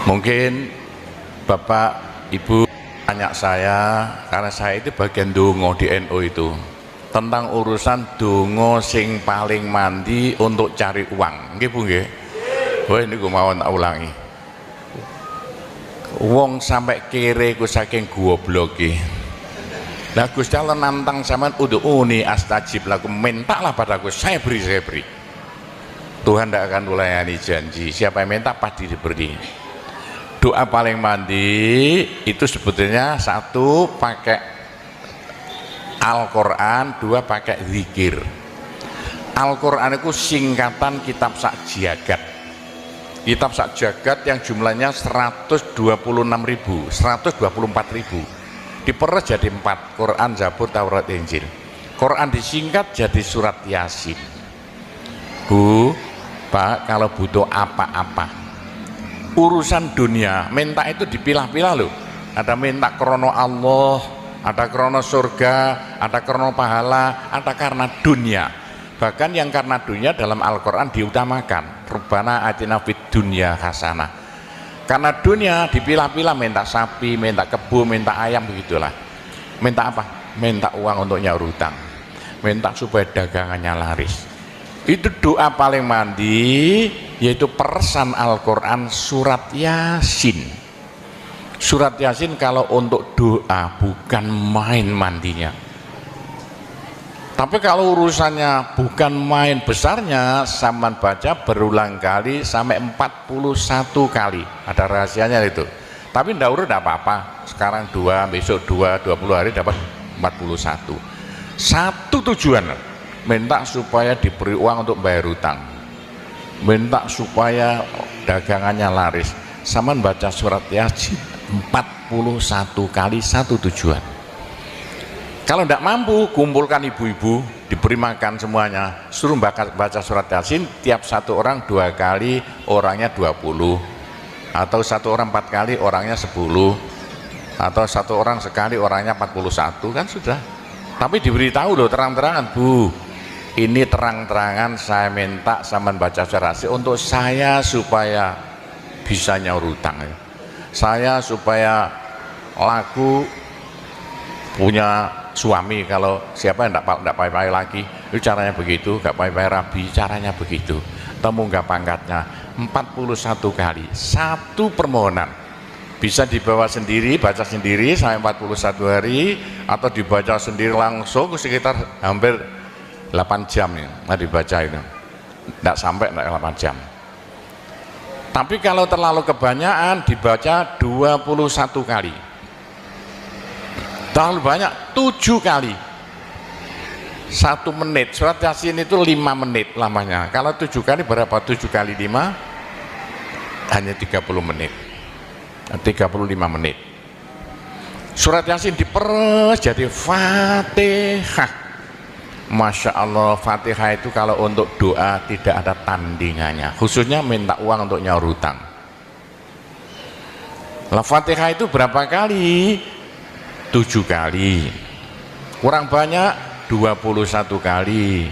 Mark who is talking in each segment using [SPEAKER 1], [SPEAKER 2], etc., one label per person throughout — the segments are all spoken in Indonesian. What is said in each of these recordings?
[SPEAKER 1] Mungkin Bapak Ibu tanya saya, karena saya itu bagian dongo di NU itu, tentang urusan dongo sing paling mandi untuk cari uang. Nggih Bu nggih. Wah ini gue mau tak ulangi. Wong sampai kere ku saking goblok iki. Nah Gusti Allah nantang sampean ud'uni astajib lakum, mintalah padaku, saya beri, saya beri. Tuhan tidak akan melayani janji, siapa yang minta pasti diberi. Doa paling mandi itu sebetulnya satu pakai Al-Quran, dua pakai zikir. Al-Quran itu singkatan kitab sak jagat. Kitab sak jagat yang jumlahnya 124.000 diperes jadi 4, Quran, Zabur, Taurat, Injil. Quran disingkat jadi surat Yasin. Bu, Pak, kalau butuh apa-apa urusan dunia, minta itu dipilah-pilah loh. Ada minta krono Allah, ada krono surga, ada krono pahala, ada karena dunia. Bahkan yang karena dunia dalam Al-Quran diutamakan, Rabbana atina fid dunya hasanah. Karena dunia dipilah-pilah, minta sapi, minta kebo, minta ayam, begitulah. Minta apa? Minta uang untuk nyaur hutang, minta supaya dagangannya laris. Itu doa paling mandi, yaitu peresan Al-Quran surat Yasin. Surat Yasin kalau untuk doa bukan main mandinya. Tapi kalau urusannya bukan main besarnya, sampean baca berulang kali sampai 41 kali. Ada rahasianya itu. Tapi ndak urut ndak apa-apa. Sekarang 2, besok 2, 20 hari dapat 41. Satu tujuan, minta supaya diberi uang untuk bayar hutang, minta supaya dagangannya laris. Sampean baca surat Yasin 41 kali, satu tujuan. Kalau tidak mampu, kumpulkan ibu-ibu, diberi makan semuanya, suruh baca surat Yasin, tiap satu orang 2 kali, orangnya 20, atau satu orang 4 kali, orangnya 10, atau satu orang sekali, orangnya 41, kan sudah. Tapi diberitahu loh terang-terangan, Bu, ini terang-terangan saya minta sampean baca surat Yasin untuk saya supaya bisa nyaur hutang, saya supaya laku punya suami, kalau siapa yang tidak payah-payah lagi, itu caranya begitu, gak payah-payah rabi, caranya begitu. Temu gak pangkatnya 41 kali, satu permohonan. Bisa dibawa sendiri, baca sendiri sampai 41 hari, atau dibaca sendiri langsung sekitar hampir 8 jam ya, nah dibaca itu. Tidak sampai 8 jam. Tapi kalau terlalu kebanyakan dibaca 21 kali. Terlalu banyak 7 kali, 1 menit. Surat Yasin itu 5 menit lamanya. Kalau 7 kali berapa? 7 kali 5 hanya 30 menit, 35 menit. Surat Yasin diperes jadi Fatihah. Masya Allah, Fatihah itu kalau untuk doa tidak ada tandingannya, khususnya minta uang untuk nyaur hutang. Lah Fatihah itu berapa kali? 7 kali, kurang banyak 21 kali,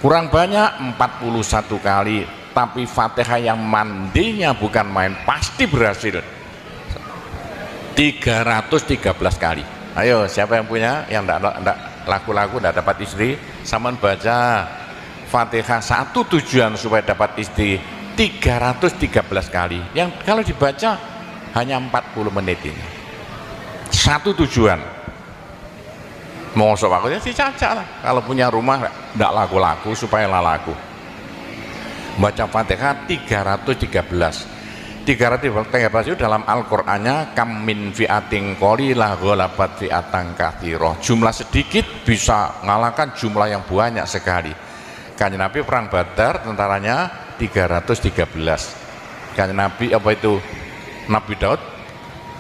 [SPEAKER 1] kurang banyak 41 kali. Tapi Fatihah yang mandinya bukan main, pasti berhasil 313 kali. Ayo siapa yang punya, yang enggak laku-laku enggak dapat istri, sampean baca Fatihah, satu tujuan supaya dapat istri 313 kali. Yang kalau dibaca hanya 40 menit ini. Satu tujuan. Mau aku ya si caca lah. Kalau punya rumah tidak laku-laku supaya laku. Baca Fatihah 313. 313 itu dalam Al-Qur'annya kam min fi'atin qalilah ghalabat fi'atan katsirah. Jumlah sedikit bisa mengalahkan jumlah yang banyak sekali. Kanjeng Nabi perang Badar tentaranya 313. Kanjeng Nabi apa itu? Nabi Daud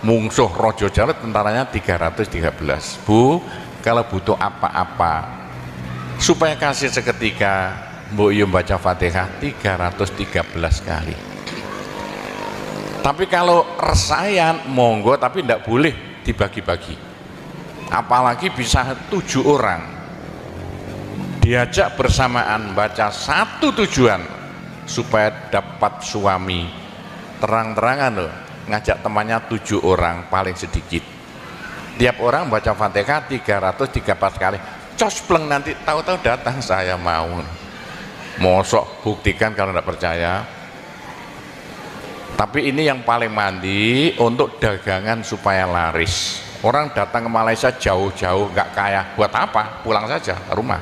[SPEAKER 1] mungsuh Rojo Jalut tentaranya 313. Bu, kalau butuh apa-apa supaya kasih seketika, Mbok Yum baca Fatihah 313 kali. Tapi kalau resayan monggo, tapi tidak boleh dibagi-bagi. Apalagi bisa 7 orang diajak bersamaan baca satu tujuan supaya dapat suami. Terang-terangan loh, ngajak temannya 7 orang paling sedikit, tiap orang baca Fatihah 334 kali, cospleng, nanti tahu-tahu datang saya mau. Mosok buktikan kalau tidak percaya. Tapi ini yang paling mandi untuk dagangan supaya laris. Orang datang ke Malaysia jauh-jauh nggak kaya, buat apa? Pulang saja ke rumah.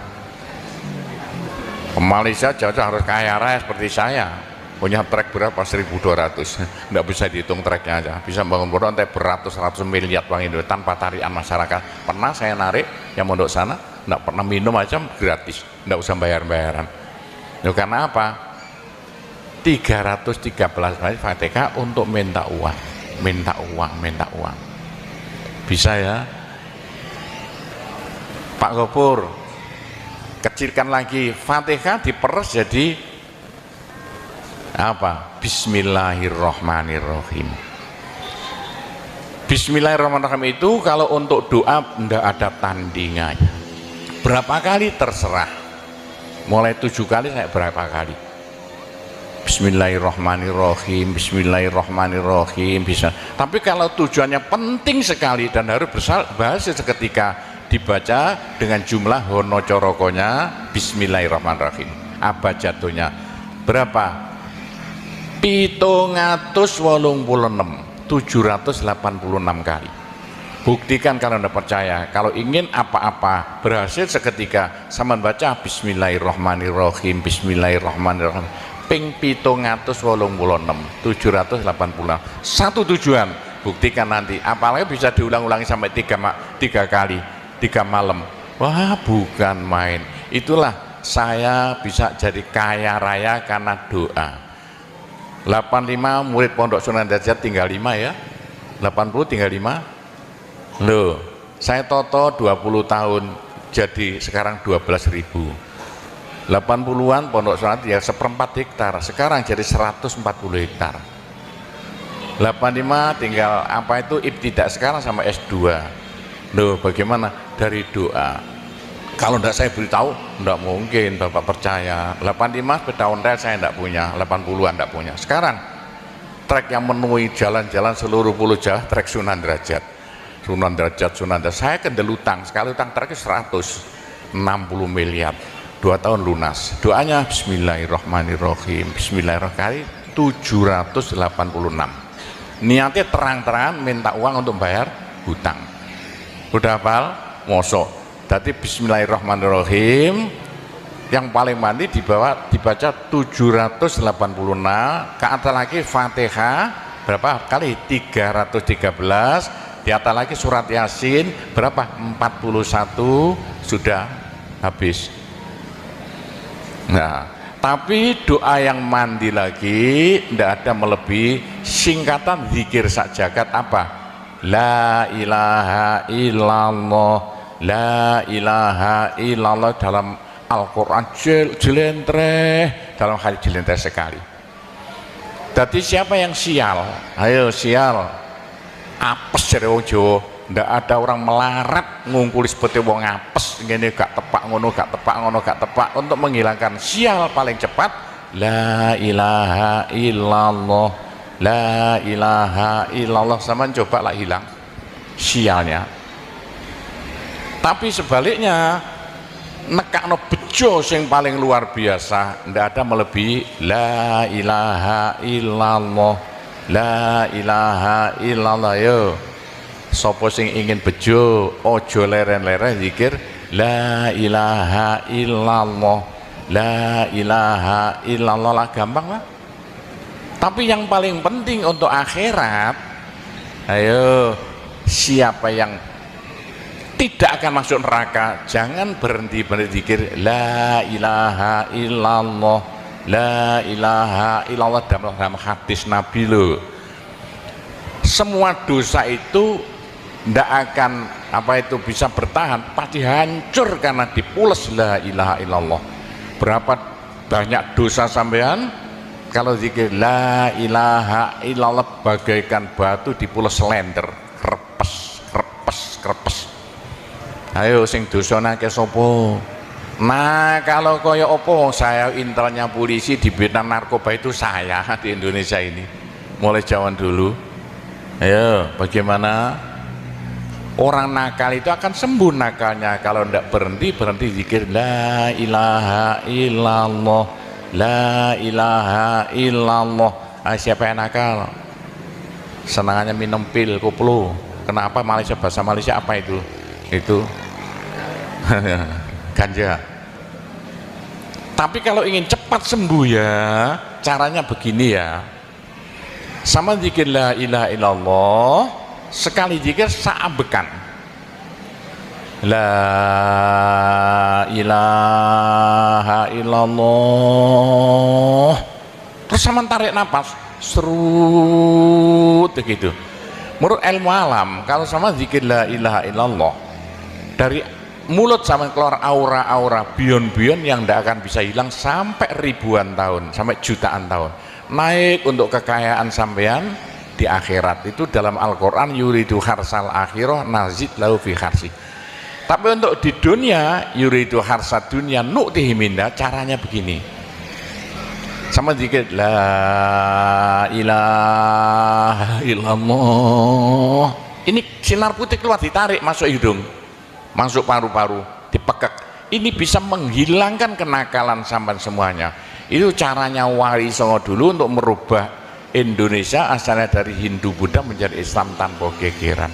[SPEAKER 1] Ke Malaysia jauh-jauh harus kaya raya seperti saya, punya trek berapa? 1.200. Nggak bisa dihitung treknya aja, bisa bangun pondok sampai beratus-ratus miliar uang Indonesia tanpa tarian masyarakat. Pernah saya narik yang mondok sana, nggak pernah minum aja gratis, nggak usah bayar-bayaran. Loh, karena apa? 313 kali Fatihah untuk minta uang, minta uang, minta uang. Bisa ya Pak Gopur, kecilkan lagi, Fatihah diperes jadi apa? Bismillahirrahmanirrahim. Bismillahirrahmanirrahim itu kalau untuk doa tidak ada tandingannya. Berapa kali terserah, mulai 7 kali saya berapa kali. Bismillahirrahmanirrahim, Bismillahirrahmanirrahim, bisa. Tapi kalau tujuannya penting sekali dan harus berhasil seketika, dibaca dengan jumlah hono corokonya Bismillahirrahmanirrahim. Apa jatuhnya? Berapa? 786 kali. Buktikan kalau Anda percaya. Kalau ingin apa-apa berhasil seketika, sama baca Bismillahirrahmanirrahim, Bismillahirrahmanirrahim ping 786. Satu tujuan, buktikan nanti. Apalagi bisa diulang-ulangi sampai 3 kali, 3 malam. Wah, bukan main. Itulah saya bisa jadi kaya raya karena doa. 85 murid Pondok Sunan Derajat tinggal 5 ya. 80 tinggal 5. Loh, saya toto 20 tahun jadi sekarang 12.000. 80-an Pondok Sunan ya 1/4 hektar, sekarang jadi 140 hektar. 85 tinggal apa itu ibtidak, sekarang sama S2. Loh, bagaimana? Dari doa. Kalau tidak saya beritahu, tidak mungkin Bapak percaya. 85 sepeda ontel saya tidak punya, 80-an tidak punya. Sekarang trek yang memenuhi jalan-jalan seluruh Pulau Jawa, trek Sunan Derajat. Sunan Derajat. Saya kendel utang, sekali utang treknya 160 miliar. 2 tahun lunas. Doanya Bismillahirrahmanirrahim, Bismillahirrahmanirrahim 786. Niatnya terang-terangan minta uang untuk bayar hutang. Udah hafal? Mosok. Jadi Bismillahirrahmanirrahim yang paling mandi dibaca 786, ke atas lagi Fatihah berapa kali? 313, di atas lagi surat Yasin berapa? 41, sudah habis. Nah, tapi doa yang mandi lagi tidak ada melebihi singkatan zikir sak jagat apa? La ilaha illallah, la ilaha illallah dalam Al-Quran jelentreh, dalam hadis jelentreh sekali. Jadi siapa yang sial? Ayo sial, apes dari wong Jawa. Ndak ada orang melarat ngungkuli seperti wong apes ngene, gak tepak ngono, gak tepak ngono, gak tepak. Untuk menghilangkan sial paling cepat la ilaha illallah, la ilaha illallah. Sama coba lah hilang sialnya. Tapi sebaliknya nekakno bejo sing paling luar biasa, ndak ada melebihi la ilaha illallah, la ilaha illallah. Yo sopo sing ingin bejo, ojo leren-leren zikir la ilaha illallah, la ilaha illallah lah, gampang lah. Tapi yang paling penting untuk akhirat, ayo siapa yang tidak akan masuk neraka, jangan berhenti berzikir la ilaha illallah, la ilaha illallah dalam hadis Nabi loh. Semua dosa itu tidak akan bisa bertahan, pasti hancur karena dipules la ilaha illallah. Berapa banyak dosa sampean kalau zikir la ilaha illallah bagaikan batu dipules slender, krepes krepes krepes. Ayo sing dosane akeh sapa? Nah, kalau koyo opo, saya intelnya polisi di bidang narkoba itu saya di Indonesia ini mulai zaman dulu. Ayo, bagaimana? Orang nakal itu akan sembuh nakalnya kalau tidak berhenti zikir la ilaha illallah, la ilaha illallah. Siapa yang nakal? Senangannya minum pil koplo. Kenapa? Malaysia, bahasa Malaysia apa itu? Itu ganja. Tapi kalau ingin cepat sembuh ya, caranya begini ya. Sama zikir la ilaha illallah, sekali zikir saambekan. La ilaha illallah. Terus sama tarik nafas, serut begitu. Menurut ilmu alam, kalau sama zikir la ilaha illallah, dari mulut sama keluar aura-aura bion-bion yang tidak akan bisa hilang sampai ribuan tahun, sampai jutaan tahun. Naik untuk kekayaan sampean di akhirat. Itu dalam Al-Quran, yuridu harsal akhirah nazid lahu fi harsi. Tapi untuk di dunia, yuridu harsad dunia nu'tihi minda, caranya begini. Sama dikit la ilaha illallah. Ini sinar putih keluar, ditarik masuk hidung, masuk paru-paru, dipekek. Ini bisa menghilangkan kenakalan sampai semuanya. Itu caranya Wali Songo dulu untuk merubah Indonesia asalnya dari Hindu Buddha menjadi Islam tanpa gegeran.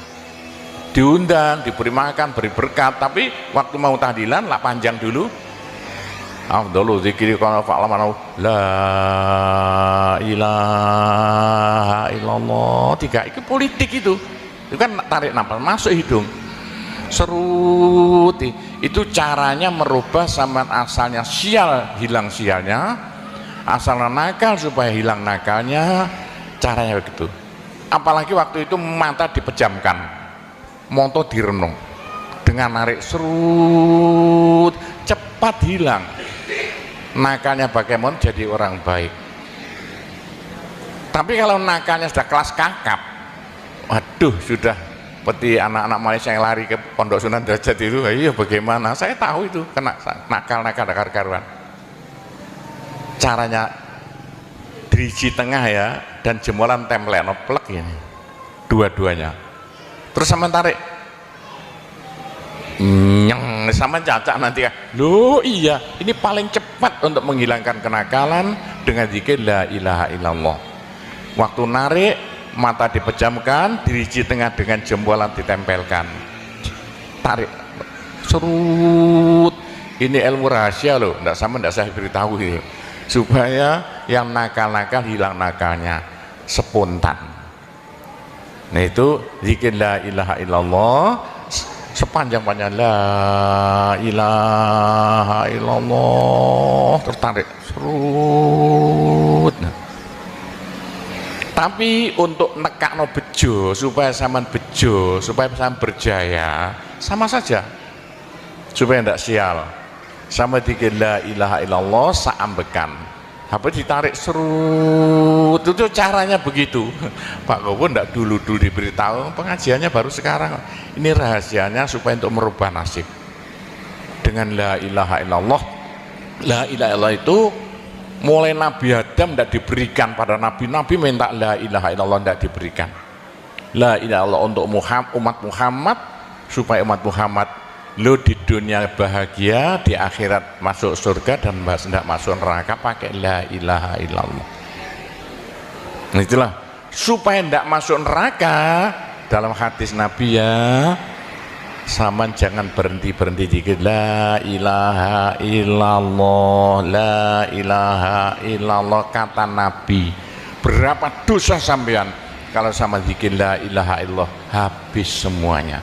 [SPEAKER 1] Diundang, diberi makan, beri berkat, tapi waktu mau tahlilan lah panjang dulu. Afdhalu dzikri kana fa'laman la ilaha illallah. Tiga itu politik itu kan tarik nafas masuk hidung, serut. Itu caranya merubah zaman asalnya sial hilang sialnya, asalnya nakal supaya hilang nakalnya, caranya begitu. Apalagi waktu itu mata dipejamkan, monto direnung, dengan narik serut cepat hilang nakalnya, bagaimana jadi orang baik. Tapi kalau nakalnya sudah kelas kakap, waduh, sudah seperti anak-anak Malaysia yang lari ke Pondok Sunan Derajat itu. Iya, bagaimana? Saya tahu itu kena nakal-nakal karuan. Caranya diriji tengah ya, dan jemuran templen plek ini dua-duanya. Terus sama tarik nyeng sama cacak nanti ya. Loh iya, ini paling cepat untuk menghilangkan kenakalan dengan zikir la ilaha illallah. Waktu narik, mata dipejamkan, diriji tengah dengan jempolan ditempelkan, tarik serut. Ini ilmu rahasia loh, enggak sama, enggak saya beritahu ini, supaya yang nakal-nakal hilang nakalnya spontan. Nah itu zikir la ilaha illallah sepanjang-panjang la ilaha illallah, tertarik serut. Tapi untuk nekakno bejo, supaya sampean bejo, supaya sampean berjaya, sama saja, supaya tidak sial. Sama dikir la ilaha illallah saambekan, apa ditarik serut. Itu caranya begitu. Pak Gowo tidak dulu diberitahu, pengajiannya baru sekarang. Ini rahasianya supaya untuk merubah nasib dengan la ilaha illallah. La ilaha illallah itu mulai Nabi Adam tidak diberikan pada nabi-nabi, minta la ilaha illallah tidak diberikan. La ilaha illallah untuk umat Muhammad, supaya umat Muhammad lo di dunia bahagia, di akhirat masuk surga, dan tidak masuk neraka pakai la ilaha illallah. Nah, itulah supaya tidak masuk neraka. Dalam hadis Nabi ya, sama jangan berhenti dikit la ilaha illallah, la ilaha illallah. Kata Nabi, berapa dosa sampean kalau sama zikir la ilaha illallah habis semuanya.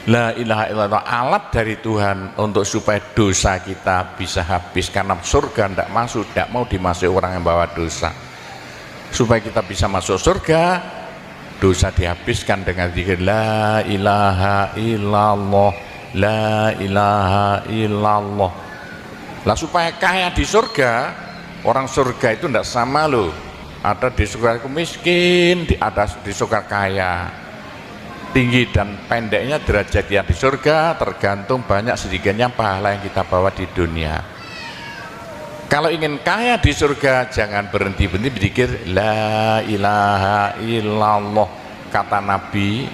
[SPEAKER 1] La ilaha illallah alat dari Tuhan untuk supaya dosa kita bisa habis, karena surga tidak masuk, tidak mau dimasuki orang yang bawa dosa. Supaya kita bisa masuk surga, dosa dihabiskan dengan zikir la ilaha illallah, la ilaha illallah. Lah supaya kaya di surga, orang surga itu tidak sama loh, ada di surga miskin, ada di surga kaya. Tinggi dan pendeknya derajat yang di surga tergantung banyak sedikitnya pahala yang kita bawa di dunia. Kalau ingin kaya di surga, jangan berhenti berzikir la ilaha illallah. kata Nabi,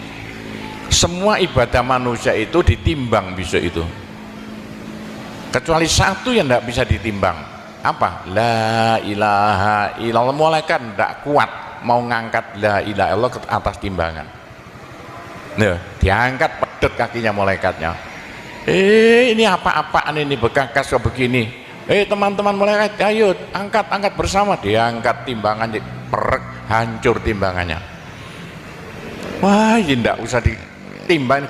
[SPEAKER 1] semua ibadah manusia itu ditimbang besok itu, kecuali satu yang tidak bisa ditimbang. Apa? La ilaha illallah. Malaikat tidak kuat mau ngangkat la ilaha illallah ke atas timbangan. Nah, diangkat pedet kakinya malaikatnya. Ini apa-apaan ini, bekas kok begini. Teman-teman malaikat, ayo angkat bersama. Diangkat timbangannya, perek, hancur timbangannya. Wah, ini tidak usah ditimbang.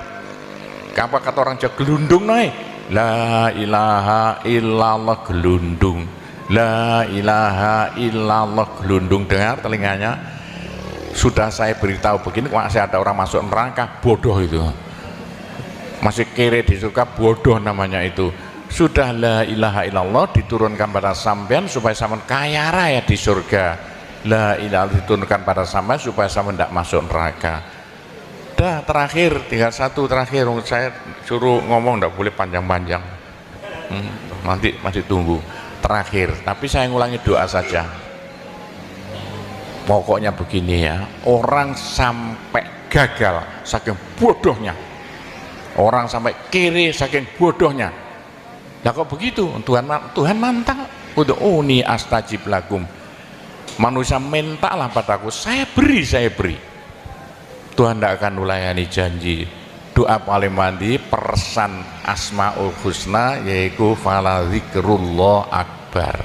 [SPEAKER 1] Apa kata orang Jawa, gelundung naik. La ilaha illallah, gelundung. La ilaha illallah, gelundung. Dengar telinganya. Sudah saya beritahu begini, masih ada orang masuk neraka, bodoh itu. Masih kere di surga, bodoh namanya itu. Sudah la ilaha illallah diturunkan pada sampean supaya sampean kaya raya di surga. La ilaha diturunkan pada sampean supaya sampean tidak masuk neraka. Dah, terakhir, tinggal satu terakhir. Saya suruh ngomong tidak boleh panjang-panjang. Nanti masih tunggu. Terakhir, tapi saya ngulangi doa saja. Pokoknya begini ya, orang sampai gagal saking bodohnya, orang sampai kiri saking bodohnya. Lah kok begitu? Tuhan nantang, ud'uni astajib lakum. Manusia mintalah padaku, saya beri. Tuhan tidak akan ulayani janji. Doa paling mandi persan Asmaul Husna, yaitu fala zikrullah akbar.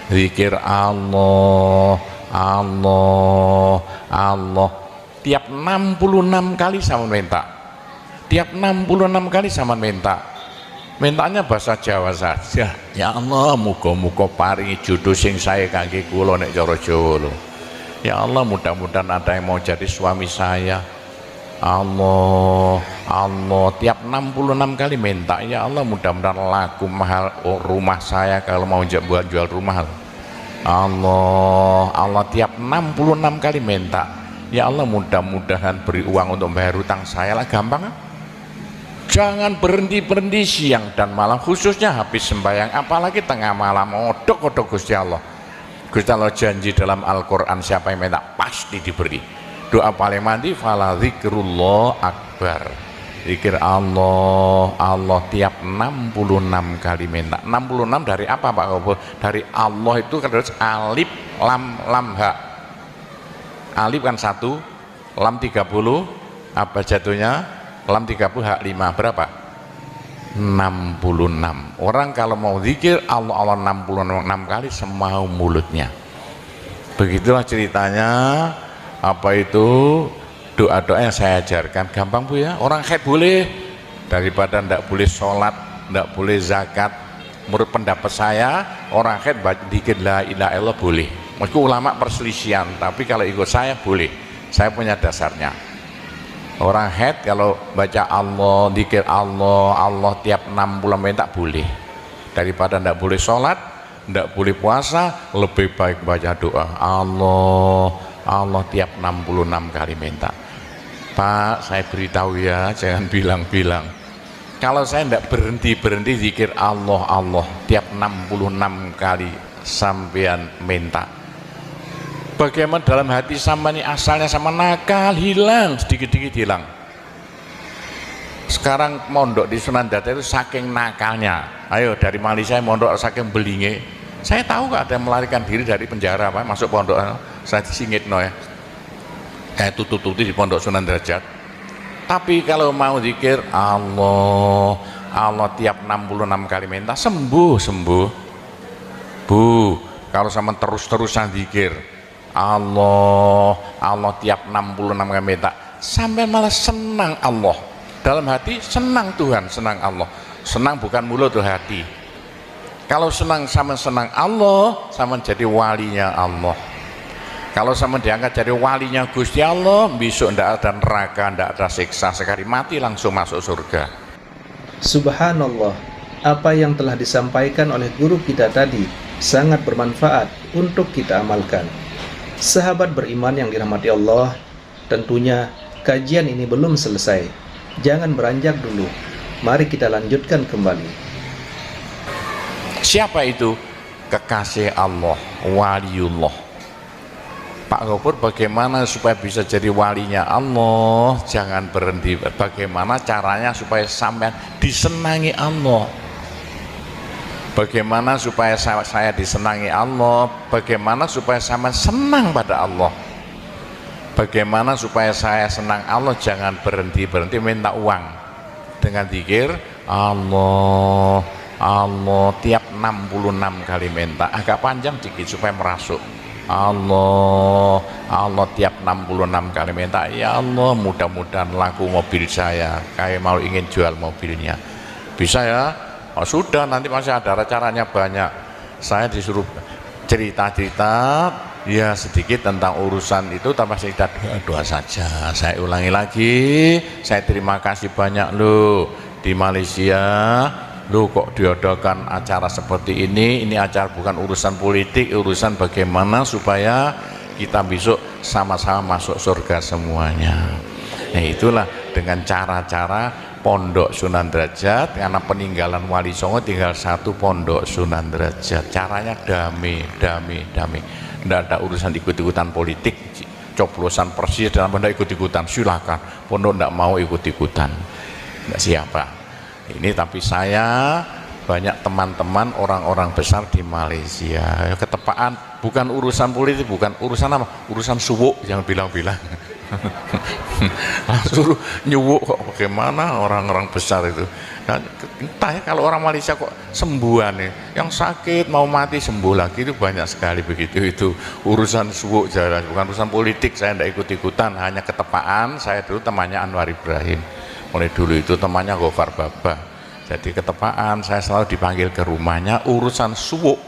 [SPEAKER 1] Zikir Allah, tiap 66 kali sama minta. Tiap 66 kali sama minta. Mintanya bahasa Jawa saja. Ya Allah, muga-muga paringi jodoh sing saya kangge kula nek cara Jawa lho. Ya Allah, mudah-mudahan ada yang mau jadi suami saya. Allah, tiap 66 kali minta. Ya Allah, mudah-mudahan laku mahal rumah saya kalau mau buat jual rumah. Allah, tiap 66 kali minta. Ya Allah, mudah-mudahan beri uang untuk bayar hutang saya lah, gampang kan? Jangan berhenti siang dan malam, khususnya habis sembahyang, apalagi tengah malam. Odok Gusti Allah. Gusti Allah janji dalam Al-Quran, siapa yang minta pasti diberi. Doa paling mandi fala zikrullah akbar. Zikir Allah tiap 66 kali minta. 66 dari apa Pak Kobo? Dari Allah itu kan alif lam ha. Alif kan 1, lam 30, apa jatuhnya? Lam 30, hak 5, berapa? 66. Orang kalau mau zikir Allah 66 kali semau mulutnya. Begitulah ceritanya. Apa itu doa-doa yang saya ajarkan, gampang Bu ya. Orang haid boleh, daripada ndak boleh sholat, ndak boleh zakat. Menurut pendapat saya, orang haid zikir la ilaha illallah boleh. Meskipun ulama perselisihan, tapi kalau ikut saya boleh. Saya punya dasarnya. Orang haid kalau baca Allah, zikir Allah tiap 60 menit tak boleh. Daripada ndak boleh sholat, ndak boleh puasa, lebih baik baca doa Allah tiap 66 kali minta. Pak, saya beritahu ya, jangan bilang-bilang. Kalau saya tidak berhenti zikir Allah tiap 66 kali sampean minta. Bagaimana dalam hati sama ini asalnya sama nakal, hilang, sedikit-sedikit hilang. Sekarang mondok di Sunan Data itu saking nakalnya. Ayo dari Malaysia mondok saking belinge. Saya tahu gak ada yang melarikan diri dari penjara Pak, masuk pondok. Saya disingit ya. Tutup-tutup di pondok Sunan Derajat. Tapi kalau mau zikir Allah tiap 66 kali minta, sembuh. Bu, kalau sama terus-terusan zikir Allah tiap 66 kali minta, sampai malah senang Allah. Dalam hati senang Tuhan, senang Allah. Senang bukan mulut tuh hati. Kalau senang sama senang Allah, sama jadi walinya Allah. Kalau sama diangkat jadi walinya Gusti Allah, besok ndak ada neraka, ndak ada siksa, sekali mati langsung masuk surga.
[SPEAKER 2] Subhanallah, apa yang telah disampaikan oleh guru kita tadi sangat bermanfaat untuk kita amalkan. Sahabat beriman yang dirahmati Allah, tentunya kajian ini belum selesai. Jangan beranjak dulu. Mari kita lanjutkan kembali.
[SPEAKER 1] Siapa itu? Kekasih Allah, waliullah. Pak Gopur bagaimana supaya bisa jadi walinya Allah? Jangan berhenti. Bagaimana caranya supaya sampean disenangi Allah? Bagaimana supaya saya disenangi Allah? Bagaimana supaya sampean senang pada Allah? Bagaimana supaya saya senang Allah? Jangan berhenti minta uang dengan zikir Allah Allah tiap 66 kali minta, agak panjang dikit supaya merasuk. Allah Allah tiap 66 kali minta, ya Allah mudah-mudahan laku mobil saya, kayak mau ingin jual mobilnya, bisa ya? Oh, sudah, nanti masih ada caranya banyak. Saya disuruh cerita-cerita ya sedikit tentang urusan itu, tanpa cerita doa saja. Saya ulangi lagi, saya terima kasih banyak loh di Malaysia. Loh kok diadakan acara seperti ini acara bukan urusan politik, urusan bagaimana supaya kita besok sama-sama masuk surga semuanya. Nah itulah dengan cara-cara Pondok Sunan Derajat, karena peninggalan Wali Songo tinggal satu Pondok Sunan Derajat. Caranya damai. Tidak ada urusan ikut-ikutan politik, coblosan persis dalam benda ikut-ikutan, silakan. Pondok tidak mau ikut-ikutan, tidak siapa. Ini tapi saya banyak teman-teman orang-orang besar di Malaysia, ketepaan bukan urusan politik, bukan urusan apa, urusan suwuk yang bilang-bilang. Suruh nyuwuk kok, bagaimana orang-orang besar itu. Nah, entah ya, kalau orang Malaysia kok sembuhan nih, yang sakit mau mati sembuh lagi, itu banyak sekali begitu. Itu urusan suwuk jelas, bukan urusan politik. Saya tidak ikut-ikutan, hanya ketepaan. Saya dulu temannya Anwar Ibrahim, mulai dulu itu temannya Gofar Baba, jadi ketepaan saya selalu dipanggil ke rumahnya urusan suwuk.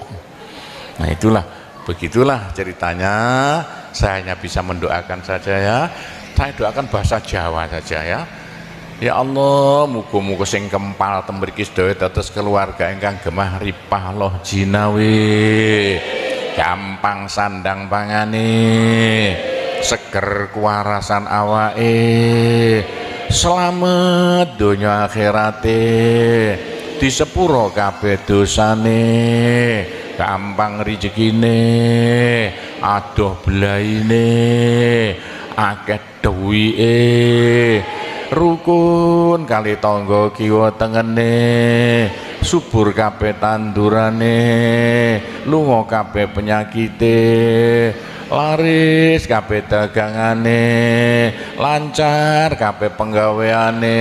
[SPEAKER 1] Nah itulah, begitulah ceritanya. Saya hanya bisa mendoakan saja ya, saya doakan bahasa Jawa saja ya. Ya Allah, muga-muga sing kempal temriki sedaya dados keluarga ingkang gemah ripah loh jinawi, gampang sandang pangane, seger kuwarasan awake, selamat donya akhirate, disepuro kabeh dosane, gampang rezekine, adoh belaine, akeh duwike, rukun kali tangga kiwa tengene, subur kabeh tandurane, lunga kabeh penyakite, laris kabeh dagangane, lancar kabeh penggaweane.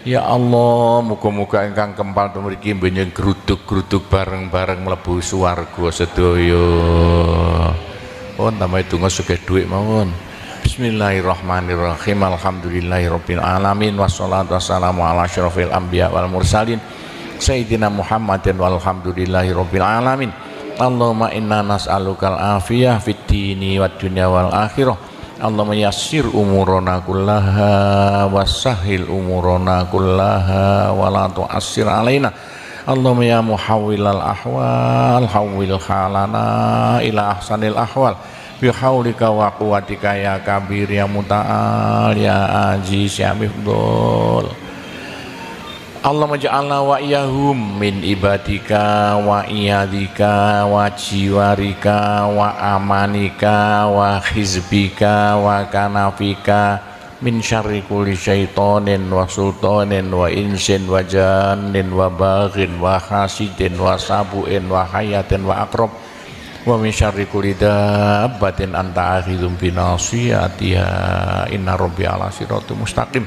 [SPEAKER 1] Ya Allah, muga-muga ingkang kempal mriki benjing gruduk-gruduk bareng-bareng mlebu swarga sedaya. Pun tambahi donga sugih dhuwit mawon. Bismillahirrahmanirrahim. Alhamdulillahirabbil alamin, wassalatu wassalamu ala asyrofil anbiya wal mursalin sayyidina Muhammadin walhamdulillahirabbil alamin. Allahumma inna nas'alukal afiyah fid dini wad dunya wal akhirah. Allahumma yassir umurana kullaha wassahil umurana kullaha wa la tu'assir alaina. Allahumma ya muhawwilal ahwal hawwil halana ila ahsanil ahwal bi haulika wa quwwatika ya kabir ya muta'al ya aziz ya mifdul. Allahumma ja'alna wa iyahum min ibadika wa iyadika wa jiwarika wa amanika wa hizbika wa kanafika min syarri kulli syaitonin wa sultanin wa insin wa jannin wa baghin wa hasidin wa sabu'in wa hayatin wa akrab wa min syarri kulli dabbatin anta akhidhum binasiyatiha inna rabbi ala siratul mustaqim.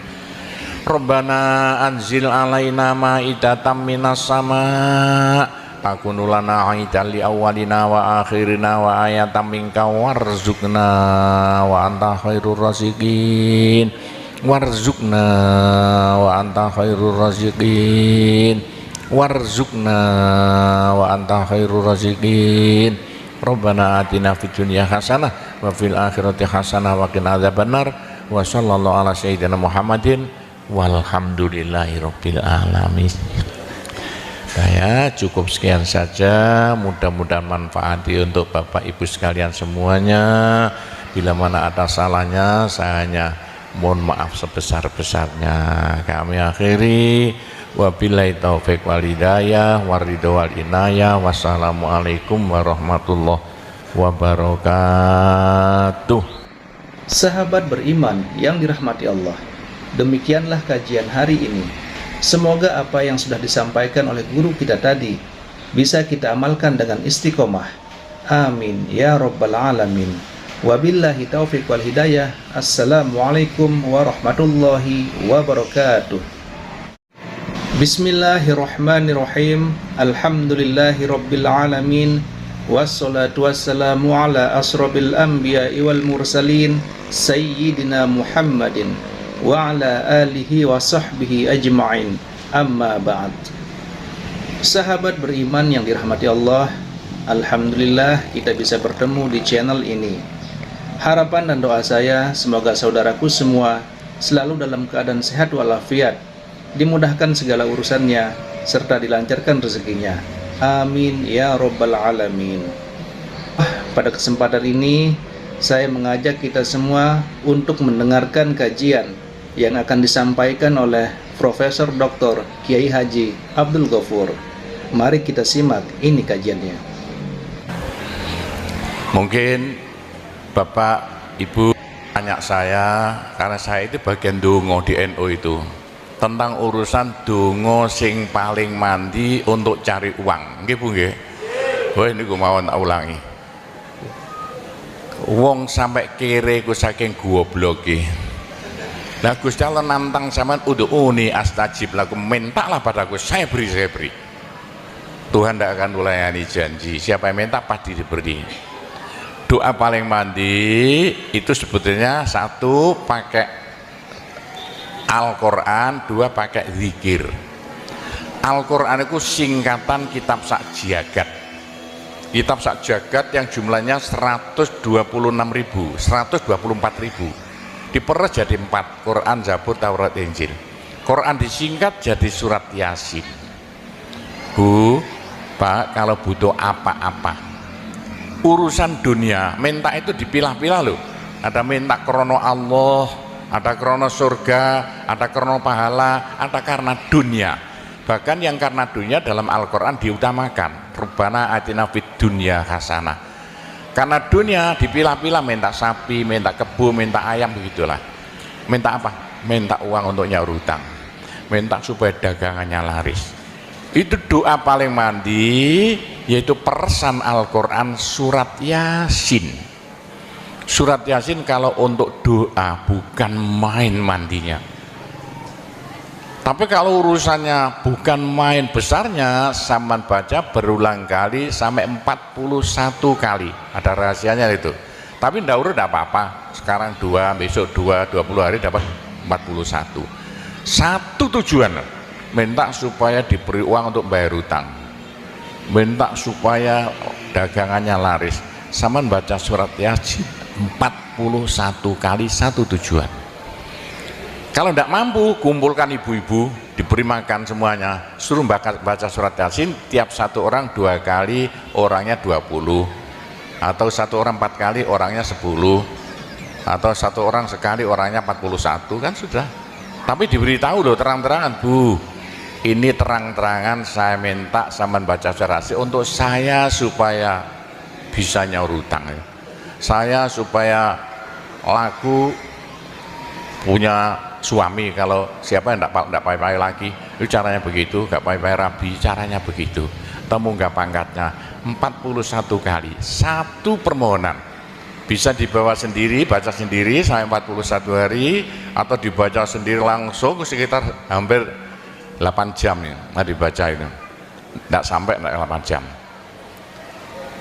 [SPEAKER 1] Rabbana anzil alaina ma'idatan minas sama takunu lana aidan li awwalina wa akhirina wa ayatan minka warzuqna wa anta khairur raziqin warzuqna wa anta khairur raziqin warzuqna wa anta khairur raziqin. Rabbana atina fid dunya hasanah wa fil akhirati hasanah wa qina adzabannar. Wa sallallahu ala sayyidina Muhammadin walhamdulillahirabbil alamin. Saya cukup sekian saja, mudah-mudahan manfaati untuk Bapak Ibu sekalian semuanya. Bila mana ada salahnya, saya hanya mohon maaf sebesar-besarnya. Kami akhiri, wabillahi taufik wal hidayah waridho wal inayah. Wassalamualaikum warahmatullahi wabarakatuh.
[SPEAKER 2] Sahabat beriman yang dirahmati Allah, demikianlah kajian hari ini. Semoga apa yang sudah disampaikan oleh guru kita tadi bisa kita amalkan dengan istiqomah. Amin ya rabbal alamin. Wabillahi taufiq wal hidayah. Assalamualaikum warahmatullahi wabarakatuh. Bismillahirrahmanirrahim. Alhamdulillahi rabbil alamin. Wassalatu wassalamu ala asrofil anbiya'i wal mursalin Sayyidina Muhammadin wa ala alihi wa sahbihi ajma'in. Amma ba'd. Sahabat beriman yang dirahmati Allah, alhamdulillah kita bisa bertemu di channel ini. Harapan dan doa saya semoga saudaraku semua selalu dalam keadaan sehat walafiat, dimudahkan segala urusannya serta dilancarkan rezekinya. Amin ya rabbal alamin. Pada kesempatan ini saya mengajak kita semua untuk mendengarkan kajian yang akan disampaikan oleh Profesor Dr. Kiai Haji Abdul Ghafur. Mari kita simak ini kajiannya.
[SPEAKER 1] Mungkin Bapak Ibu tanya saya, karena saya itu bagian dongo di NU itu, tentang urusan dongo sing paling mandi untuk cari uang. Nggih Bu nggih. Wah niku mawon tak ulangi. Wong sampai kere ku saking gobloke. Lah Gusti Allah nantang sampean ud'uni astajib lakum, mintalah padaku, saya beri. Tuhan tidak akan melayani janji. Siapa yang minta pasti diberi. Doa paling mandi itu sebetulnya satu pakai Al-Quran, dua pakai zikir. Al-Quran itu singkatan kitab sak jagat. Kitab sak jagat yang jumlahnya 124.000, diperes jadi 4, Quran, Zabur, Taurat, Injil. Quran disingkat jadi surat Yasin. Bu, Pak, kalau butuh apa-apa urusan dunia, minta itu dipilah-pilah loh. Ada minta krono Allah, ada krono surga, ada krono pahala, ada karena dunia. Bahkan yang karena dunia dalam Al-Quran diutamakan. Rabbana atina fid dunya hasanah. Karena dunia dipilah-pilah, minta sapi, minta kebo, minta ayam, begitulah. Minta apa? Minta uang untuk nyaur hutang, minta supaya dagangannya laris. Itu doa paling mandi, yaitu peresan Al-Quran surat Yasin. Surat Yasin kalau untuk doa bukan main mandinya. Tapi kalau urusannya bukan main besarnya, sampean baca berulang kali sampai 41 kali. Ada rahasianya itu. Tapi ndak urut tidak apa-apa. Sekarang 2, besok 2, 20 hari dapat 41. Satu tujuan, minta supaya diberi uang untuk bayar hutang, minta supaya dagangannya laris. Sampean baca surat Yasin 41 kali, satu tujuan. Kalau tidak mampu, kumpulkan ibu-ibu, diberi makan semuanya, suruh baca surat Yasin, tiap satu orang 2 kali, orangnya 20, atau satu orang 4 kali, orangnya 10, atau satu orang sekali, orangnya 41, kan sudah. Tapi diberitahu loh terang-terangan, Bu, ini terang-terangan saya minta sampean baca surat Yasin untuk saya supaya bisa nyaur hutang, saya supaya laku punya suami, kalau siapa yang tidak payah-payah lagi, itu caranya begitu, gak payah-payah rabi, caranya begitu. Temu gak pangkatnya 41 kali, satu permohonan. Bisa dibawa sendiri, baca sendiri sampai 41 hari, atau dibaca sendiri langsung sekitar hampir 8 jam ya, nah dibaca itu tidak sampai 8 jam.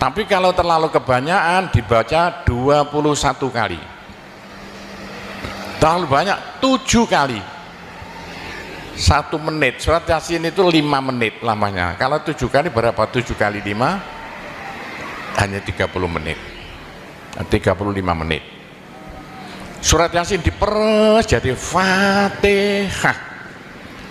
[SPEAKER 1] Tapi kalau terlalu kebanyakan dibaca 21 kali, terlalu banyak 7 kali, 1 menit. Surat Yasin itu 5 menit lamanya. Kalau 7 kali berapa? 7 kali 5 hanya 30 menit, 35 menit. Surat Yasin diperes jadi Fatihah.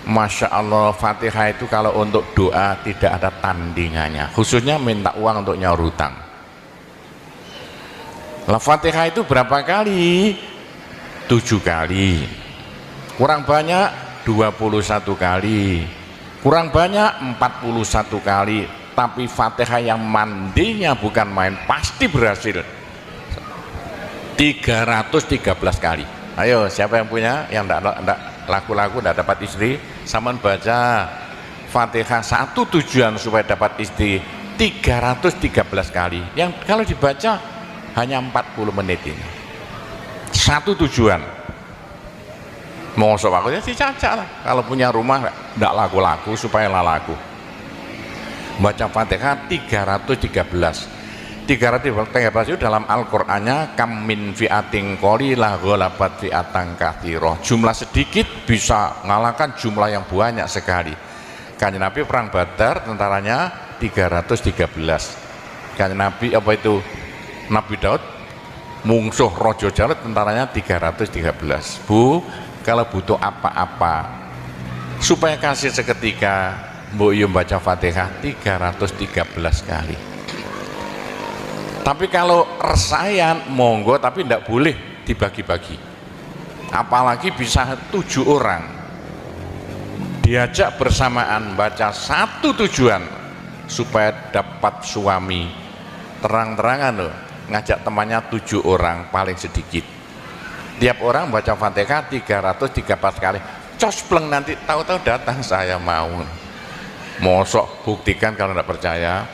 [SPEAKER 1] Masya Allah, Fatihah itu kalau untuk doa tidak ada tandingannya, khususnya minta uang untuk nyaur hutang. Lah Fatihah itu berapa kali? 7 kali, kurang banyak 21 kali, kurang banyak 41 kali, tapi Fatihah yang mandinya bukan main pasti berhasil 313 kali. Ayo, siapa yang punya, yang enggak laku-laku enggak dapat istri, saman baca Fatihah satu tujuan supaya dapat istri 313 kali. Yang kalau dibaca hanya 40 menit ini. Satu tujuan. Mosok aku ya si Caca lah. Kalau punya rumah enggak laku-laku supaya laku. Baca Fatihah 313 itu dalam Al-Qur'annya kam min fi'atin qalilah ghalabat fi'atan katsirah. Jumlah sedikit bisa mengalahkan jumlah yang banyak sekali. Kanjeng Nabi perang Badar tentaranya 313. Kanjeng Nabi apa itu? Nabi Daud mungsuh Raja Jalut tentaranya 313. Bu, kalau butuh apa-apa supaya kasih seketika, Mbok Yu baca Fatihah 313 kali. Tapi kalau resayan monggo, tapi tidak boleh dibagi-bagi. Apalagi bisa 7 orang diajak bersamaan baca satu tujuan supaya dapat suami. Terang-terangan loh, ngajak temannya 7 orang paling sedikit. Tiap orang baca Fatihah 313 kali. Cospleng nanti tahu-tahu datang saya mau. Mosok buktikan kalau tidak percaya.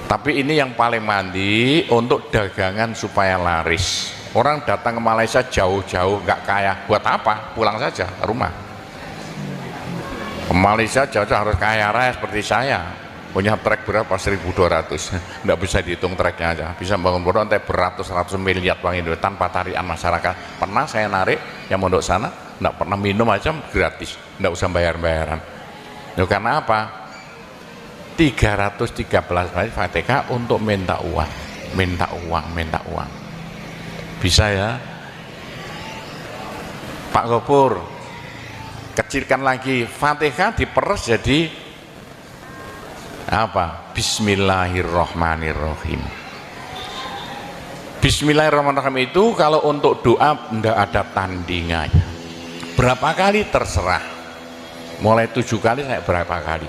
[SPEAKER 1] Tapi ini yang paling mandi untuk dagangan supaya laris. Orang datang ke Malaysia jauh-jauh nggak kaya, buat apa? Pulang saja ke rumah. Ke Malaysia jauh-jauh harus kaya raya seperti saya. Punya trek berapa? 1.200. Nggak bisa dihitung treknya aja. Bisa bangun pondok sampai beratus-ratus miliar uang Indonesia tanpa tarian masyarakat. Pernah saya narik yang mondok sana, nggak pernah minum aja gratis, nggak usah bayar-bayaran. Ya, karena apa? 313 kali Fatihah untuk minta uang, minta uang, minta uang. Bisa ya Pak Gopur, kecilkan lagi Fatihah diperes jadi apa? Bismillahirrahmanirrahim. Bismillahirrahmanirrahim itu kalau untuk doa tidak ada tandingannya. Berapa kali terserah, mulai 7 kali saya berapa kali.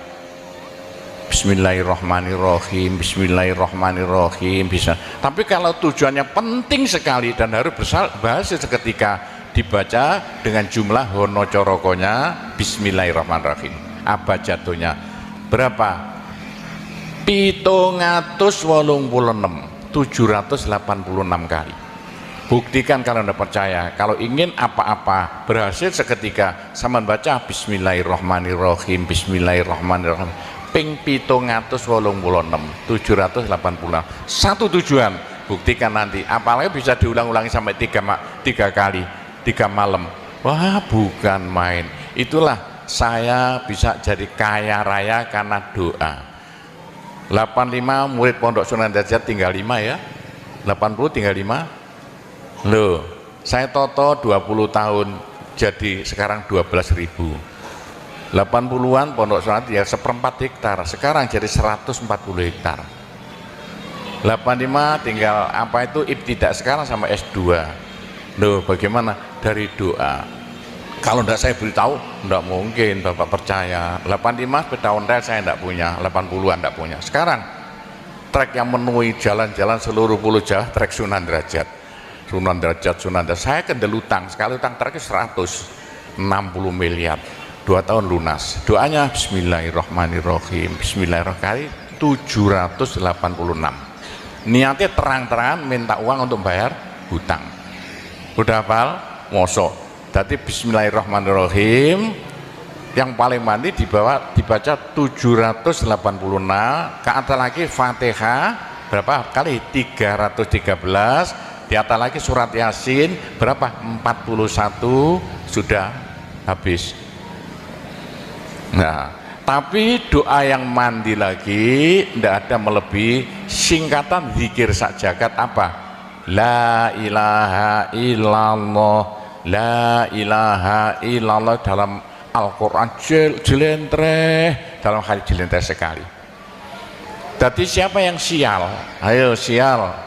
[SPEAKER 1] Bismillahirrahmanirrahim, Bismillahirrahmanirrahim bisa. Tapi kalau tujuannya penting sekali dan harus berhasil seketika, dibaca dengan jumlah hono corokonya Bismillahirrahmanirrahim. Apa jatuhnya? Berapa? 786 kali. Buktikan kalau Anda percaya. Kalau ingin apa-apa berhasil seketika, sama baca Bismillahirrahmanirrahim, Bismillahirrahmanirrahim. Ping 786 satu tujuan. Buktikan nanti, apalagi bisa diulang-ulangi sampai 3 kali 3 malam. Wah, bukan main. Itulah saya bisa jadi kaya raya karena doa. 85 murid Pondok Sunan Derajat tinggal 5 ya, 80 tinggal 5 loh. Saya toto 20 tahun jadi sekarang 12.000. 80-an Pondok Sunan ya 1/4 hektar, sekarang jadi 140 hektar. 85 tinggal apa itu ibtidak, sekarang sama S2. Loh, bagaimana? Dari doa. Kalau tidak saya beritahu, tidak mungkin Bapak percaya. 85 sepeda ontel saya tidak punya, 80-an tidak punya. Sekarang trek yang memenuhi jalan-jalan seluruh pulau Jawa, trek Sunan Derajat. Sunan Derajat. Saya kendelutang, sekali utang treknya 160 miliar. 2 tahun lunas. Doanya Bismillahirrahmanirrahim, Bismillahirrahmanirrahim 786. Niatnya terang-terangan minta uang untuk bayar hutang. Udah hafal? Mosok. Jadi Bismillahirrahmanirrahim yang paling mandi dibaca 786. Ke atas lagi Fatihah berapa kali? 313. Di atas lagi surat Yasin berapa? 41. Sudah habis. Nah, tapi doa yang mandi lagi tidak ada melebihi singkatan zikir sajagat apa? La ilaha illallah, la ilaha illallah dalam Al-Quran jelentreh, dalam hadis jelentreh sekali. Jadi siapa yang sial? Ayo sial,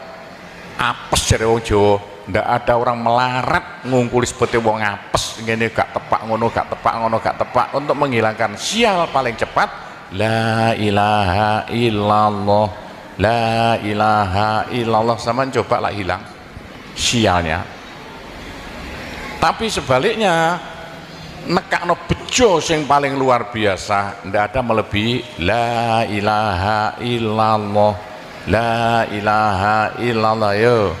[SPEAKER 1] apes dari wong Jawa. Ndak ada orang melarat ngungkuli seperti wong apes ngene, gak tepak ngono, gak tepak ngono, gak tepak. Untuk menghilangkan sial paling cepat la ilaha illallah, la ilaha illallah, sama coba lah hilang sialnya. Tapi sebaliknya nekakno bejo sing paling luar biasa, ndak ada melebihi la ilaha illallah, la ilaha illallah. Yo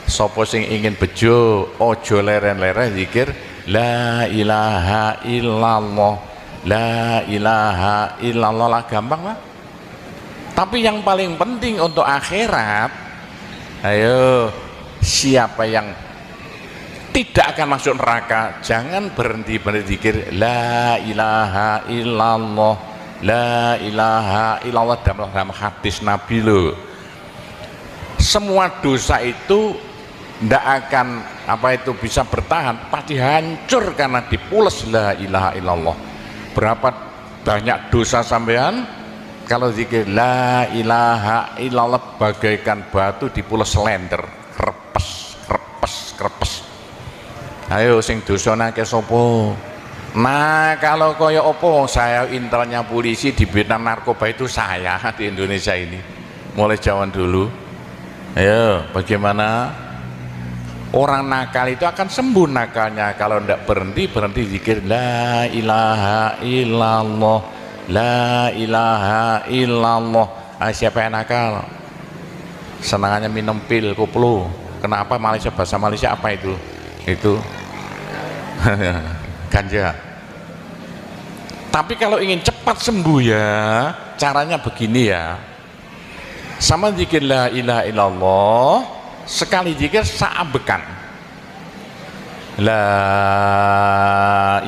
[SPEAKER 1] sapa sing ingin bejo ojo leren-leren zikir la ilaha illallah, la ilaha illallah lah, gampang lah. Tapi yang paling penting untuk akhirat, ayo siapa yang tidak akan masuk neraka jangan berhenti berzikir la ilaha illallah, la ilaha illallah. Dalam hadis Nabi loh, semua dosa itu tidak akan bisa bertahan, pasti hancur karena dipules la ilaha illallah. Berapa banyak dosa sampean kalau zikir la ilaha illallah bagaikan batu dipules lender, krepes krepes krepes. Ayo sing dosane akeh sapa? Nah kalau koyo opo, saya intelnya polisi di bidang narkoba itu saya di Indonesia ini mulai zaman dulu. Ayo bagaimana? Orang nakal itu akan sembuh nakalnya kalau tidak berhenti zikir la ilaha illallah, la ilaha illallah. Siapa yang nakal? Senangannya minum pil koplo. Kenapa? Malaysia, bahasa Malaysia apa itu? Itu ganja. Tapi kalau ingin cepat sembuh ya caranya begini ya, sama zikir la ilaha illallah, sekali zikir saambekan la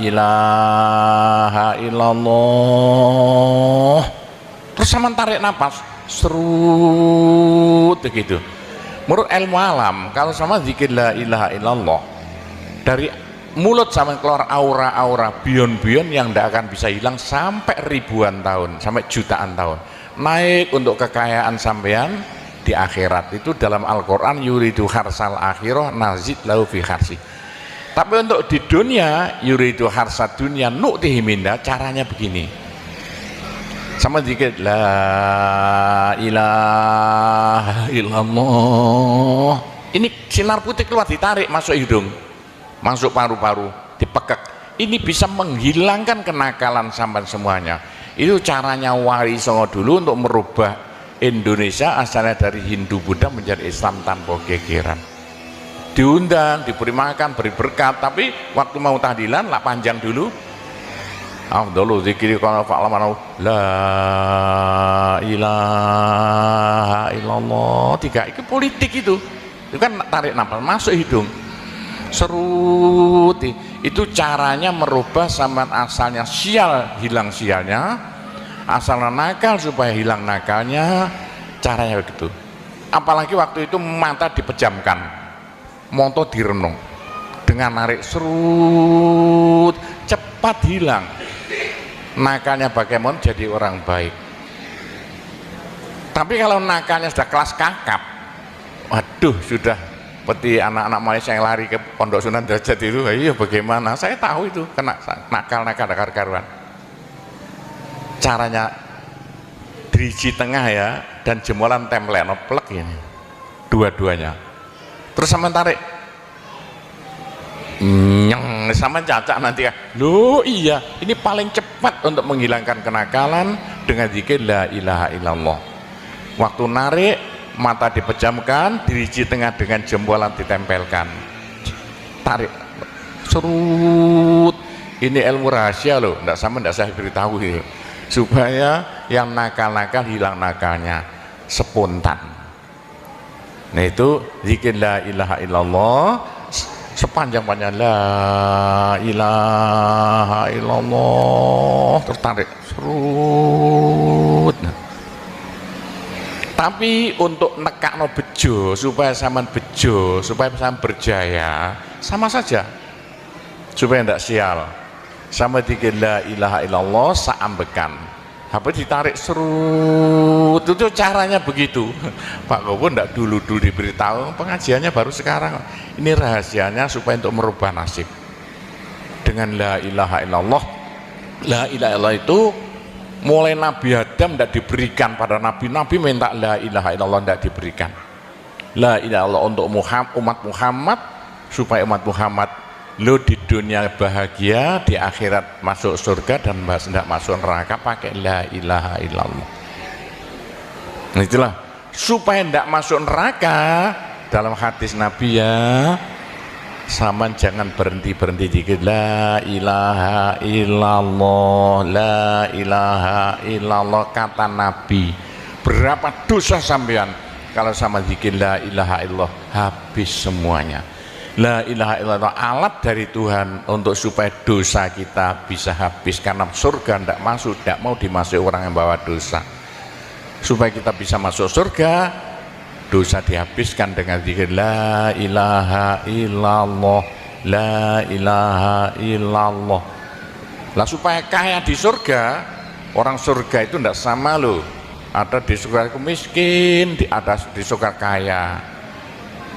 [SPEAKER 1] ilaha illallah, terus sama tarik nafas serut begitu. Menurut ilmu alam kalau sama zikir la ilaha illallah, dari mulut sama keluar aura-aura bion-bion yang tidak akan bisa hilang sampai ribuan tahun, sampai jutaan tahun. Naik untuk kekayaan sampean di akhirat. Itu dalam Al-Quran yuridu harsal akhirah nazid lahu fi harsi. Tapi untuk di dunia yuridu harsad dunia nu'tihi minda, caranya begini, sama dikit la ilaha illallah, ini sinar putih keluar ditarik masuk hidung, masuk paru-paru, dipekek. Ini bisa menghilangkan kenakalan sampai semuanya. Itu caranya Wali Songo dulu untuk merubah Indonesia asalnya dari Hindu Buddha menjadi Islam tanpa gegeran. Diundang, diberi makan, beri berkat, tapi waktu mau tahlilan lah panjang dulu. Afdalu zikri kana fa'lamana la ilaha illallah. Tiga itu politik itu kan tarik nafas masuk hidung serut. Itu caranya merubah sampean asalnya sial hilang sialnya, asalnya nakal supaya hilang nakalnya, caranya begitu. Apalagi waktu itu mata dipejamkan, moto direnung dengan narik serut, cepat hilang nakalnya, bagaimana jadi orang baik. Tapi kalau nakalnya sudah kelas kakap, waduh sudah seperti anak-anak Malaysia yang lari ke Pondok Sunan Derajat itu, iya bagaimana, saya tahu itu kena nakal-nakal karuan. Caranya driji tengah ya, dan jemuran template plek ini dua-duanya, terus sama tarik nyeng sama cacak nanti ya. Loh iya, ini paling cepat untuk menghilangkan kenakalan dengan zikir la ilaha illallah. Waktu narik mata dipejamkan, diriji tengah dengan jempolan ditempelkan, tarik serut. Ini ilmu rahasia loh, tidak saya beritahu ini, supaya yang nakal-nakal hilang nakalnya spontan. Nah itu zikir la ilaha illallah sepanjang-panjang la ilaha illallah, tertarik serut. Tapi untuk nekakno bejo supaya sampean bejo, supaya sampean berjaya, sama saja supaya tidak sial, sama dikir la ilaha illallah saambekan, apa ditarik serut. Itu caranya begitu. Pak Gowo tidak dulu diberitahu, pengajiannya baru sekarang. Ini rahasianya supaya untuk merubah nasib dengan la ilaha illallah. La ilaha illallah itu Mulai Nabi Adam tidak diberikan pada Nabi minta la ilaha illallah, tidak diberikan. La ilaha illallah untuk umat Muhammad, supaya umat Muhammad lo di dunia bahagia, di akhirat masuk surga, dan tidak masuk neraka pakai la ilaha illallah. Nah, itulah supaya tidak masuk neraka. Dalam hadis Nabi ya, sama jangan berhenti dikit la ilaha illallah, la ilaha illallah. Kata Nabi, berapa dosa sampean kalau sama zikir la ilaha illallah, habis semuanya. La ilaha illallah alat dari Tuhan untuk supaya dosa kita bisa habis, karena surga tidak masuk, tidak mau dimasuki orang yang bawa dosa. Supaya kita bisa masuk surga, dosa dihabiskan dengan zikir la ilaha illallah, la ilaha illallah. Lah supaya kaya di surga, orang surga itu tidak sama loh. Ada di surga itu miskin, ada di surga kaya.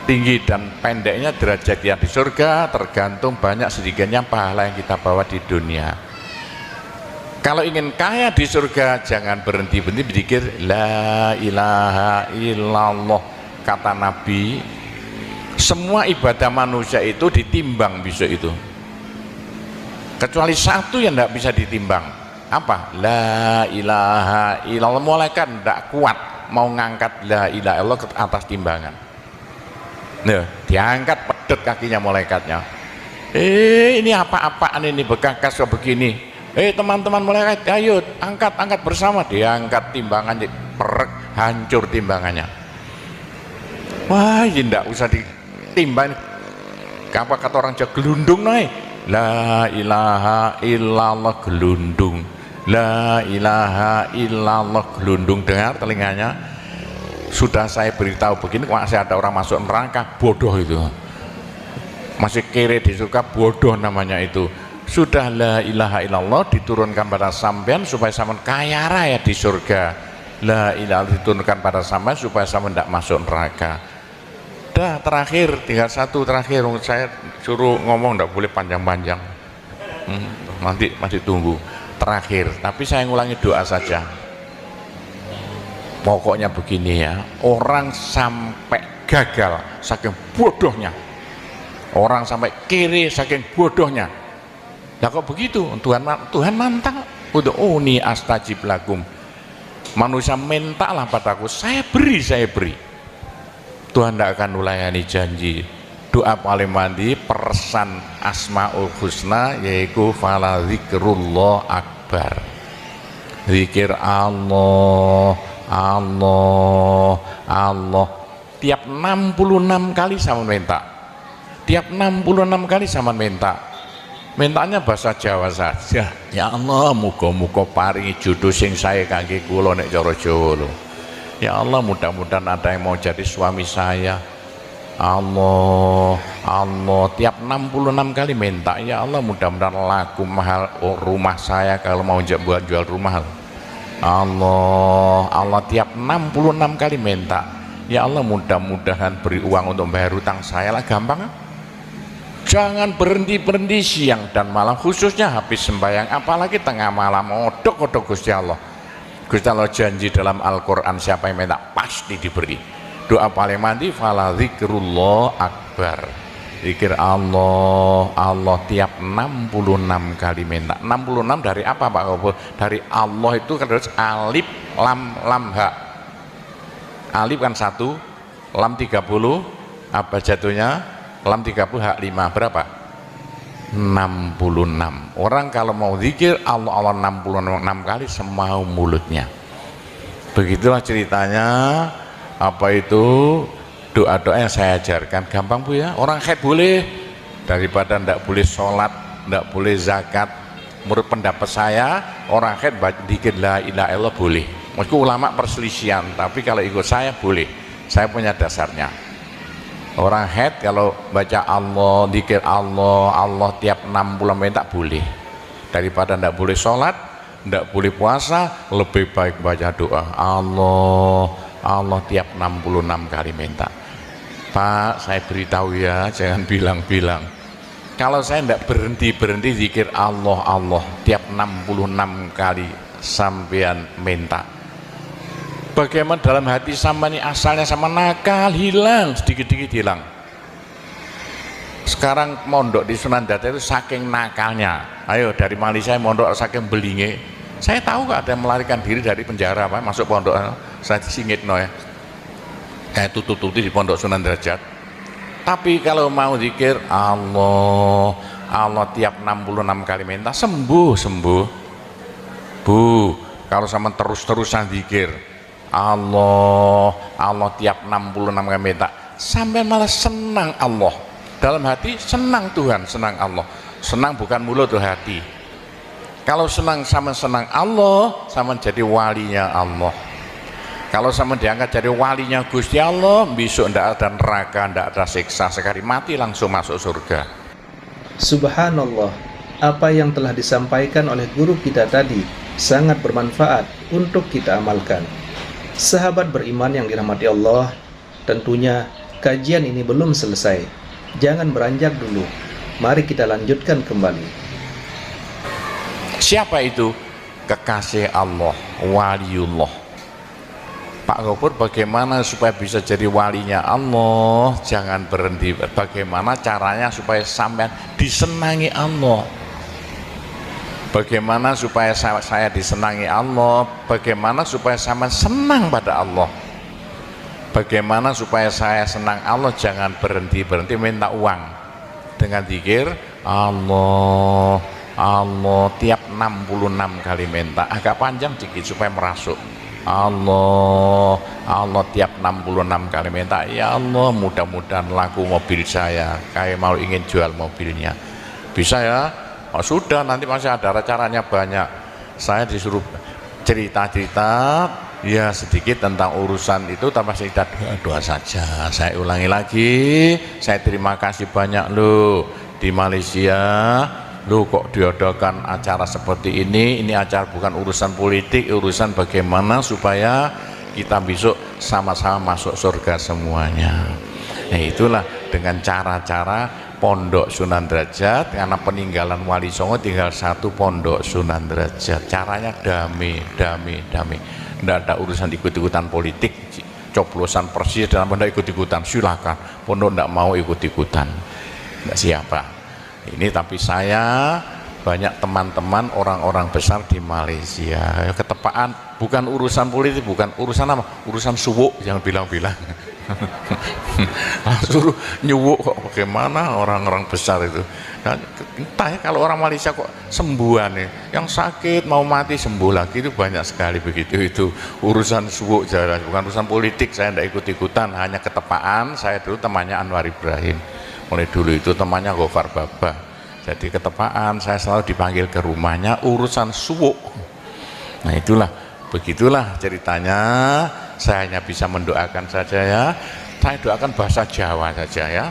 [SPEAKER 1] Tinggi dan pendeknya derajat yang di surga tergantung banyak sedikitnya pahala yang kita bawa di dunia. Kalau ingin kaya di surga, jangan berhenti berzikir la ilaha illallah. Kata Nabi, semua ibadah manusia itu ditimbang besok itu, kecuali satu yang tidak bisa ditimbang. Apa? La ilaha illallah. Malaikat tidak kuat mau ngangkat la ilaha illallah ke atas timbangan. Nah, diangkat pedet kakinya malaikatnya. Ini apa-apaan ini, bekas begini. Teman-teman malaikat, ayo angkat bersama. Diangkat timbangannya, perek, hancur timbangannya. Wah, ini tidak usah ditimbang. Apa kata orang Jawa, gelundung naik. La ilaha illallah, gelundung. La ilaha illallah, gelundung. Dengar telinganya. Sudah saya beritahu begini, masih ada orang masuk neraka, bodoh itu. Masih kere di surga, bodoh namanya itu. Sudah la ilaha illallah diturunkan pada sampean supaya sampean kaya raya di surga. La ilaha diturunkan pada sampean supaya sampean tidak masuk neraka. Dah, terakhir, tinggal satu terakhir. Saya suruh ngomong tidak boleh panjang-panjang. Nanti masih tunggu. Terakhir, tapi saya ngulangi doa saja. Pokoknya begini ya, orang sampai gagal saking bodohnya, orang sampai kiri saking bodohnya. Lah kok begitu? Tuhan nantang, ud'uni astajib lakum. Manusia mintalah padaku, saya beri. Tuhan tidak akan melayani janji. Doa paling mandi persan Asmaul Husna, yaitu fala zikrullah akbar. Zikir Allah, Allah, Allah. Tiap 66 kali sama minta. Tiap 66 kali sama minta. Mintanya bahasa Jawa saja. Ya Allah, muga-muga paringi jodoh sing sae kangge kula nek cara Jawa lho. Ya Allah, mudah-mudahan ada yang mau jadi suami saya. Allah, Allah. Tiap 66 kali minta. Ya Allah, mudah-mudahan laku mahal rumah saya kalau mau buat jual rumah. Allah, Allah. Tiap 66 kali minta. Ya Allah, mudah-mudahan beri uang untuk bayar hutang saya lah, gampang. Jangan berhenti siang dan malam, khususnya habis sembahyang, apalagi tengah malam. Odok Gusti Allah. Gusti Allah janji dalam Al-Quran, siapa yang minta pasti diberi. Doa paling mandi fala zikrullah akbar. Zikir Allah, Allah tiap 66 kali minta. 66 dari apa Pak Kobo? Dari Allah itu kan harus alif lam ha. Alif kan 1, lam 30, apa jatuhnya? Lam 30 hak 5, berapa? 66. Orang kalau mau zikir Allah 66 kali semau mulutnya. Begitulah ceritanya. Apa itu doa-doa yang saya ajarkan, gampang Bu ya. Orang haid boleh, daripada ndak boleh sholat, ndak boleh zakat. Menurut pendapat saya, orang haid zikir la ilaha illallah boleh. Meskipun ulama perselisihan, tapi kalau ikut saya boleh. Saya punya dasarnya. Orang haid kalau baca Allah, zikir Allah, Allah tiap 60 menit tak boleh. Daripada ndak boleh sholat, ndak boleh puasa, lebih baik baca doa Allah, Allah tiap 66 kali minta. Pak, saya beritahu ya, jangan bilang-bilang. Kalau saya ndak berhenti zikir Allah, Allah tiap 66 kali sampean minta. Bagaimana dalam hati sampean ini asalnya sama nakal, hilang, sedikit-sedikit hilang. Sekarang mondok di Sunan Data itu saking nakalnya. Ayo dari Malaysia mondok saking belinge. Saya tahu gak ada yang melarikan diri dari penjara Pak, masuk pondok. Saya disingit no ya. Kayak tutup-tutup di pondok Sunan Derajat. Tapi kalau mau zikir Allah, Allah tiap 66 kali minta sembuh. Bu, kalau sama terus-terusan zikir Allah, Allah tiap 66 kali minta, sampai malah senang Allah. Dalam hati senang Tuhan, senang Allah. Senang bukan mulut tuh hati. Kalau senang sama senang Allah, sama jadi walinya Allah. Kalau sama diangkat jadi walinya Gusti Allah, besok ndak ada neraka, ndak ada siksa, sekali mati langsung masuk surga.
[SPEAKER 2] Subhanallah, apa yang telah disampaikan oleh guru kita tadi sangat bermanfaat untuk kita amalkan. Sahabat beriman yang dirahmati Allah, tentunya kajian ini belum selesai. Jangan beranjak dulu. Mari kita lanjutkan kembali.
[SPEAKER 1] Siapa itu? Kekasih Allah, waliullah. Pak Gopur, bagaimana supaya bisa jadi walinya Allah? Jangan berhenti. Bagaimana caranya supaya sampean disenangi Allah? Bagaimana supaya saya disenangi Allah? Bagaimana supaya sampean senang pada Allah? Bagaimana supaya saya senang Allah? Jangan berhenti minta uang dengan zikir Allah, Allah tiap 66 kali minta. Agak panjang sedikit supaya merasuk. Allah, Allah tiap 66 kali minta. Ya Allah, mudah-mudahan laku mobil saya. Kayak mau ingin jual mobilnya. Bisa ya? Oh, sudah, nanti masih ada caranya banyak. Saya disuruh cerita-cerita ya sedikit tentang urusan itu, tapi kita doa saja. Saya ulangi lagi, saya terima kasih banyak loh di Malaysia. Lu kok diadakan acara seperti ini acara bukan urusan politik, urusan bagaimana supaya kita besok sama-sama masuk surga semuanya. Nah itulah dengan cara-cara pondok Sunan Derajat, karena peninggalan Wali Songo tinggal satu pondok Sunan Derajat. Caranya damai. Tidak ada urusan ikut-ikutan politik, coblosan persis dalam pondok ikut-ikutan, silakan. Pondok tidak mau ikut-ikutan, tidak siapa. Ini tapi saya banyak teman-teman orang-orang besar di Malaysia, ketepaan bukan urusan politik, bukan urusan apa, urusan suwuk yang bilang-bilang. Suruh nyuwuk kok, bagaimana orang-orang besar itu. Nah, entah ya, kalau orang Malaysia kok sembuhan nih, yang sakit mau mati sembuh lagi, itu banyak sekali begitu. Itu urusan suwuk jalan, bukan urusan politik. Saya tidak ikut-ikutan, hanya ketepaan. Saya dulu temannya Anwar Ibrahim, mulai dulu itu temannya Gofar Baba. Jadi ketepaan saya selalu dipanggil ke rumahnya urusan suwuk. Nah itulah, begitulah ceritanya. Saya hanya bisa mendoakan saja ya. Saya doakan bahasa Jawa saja ya.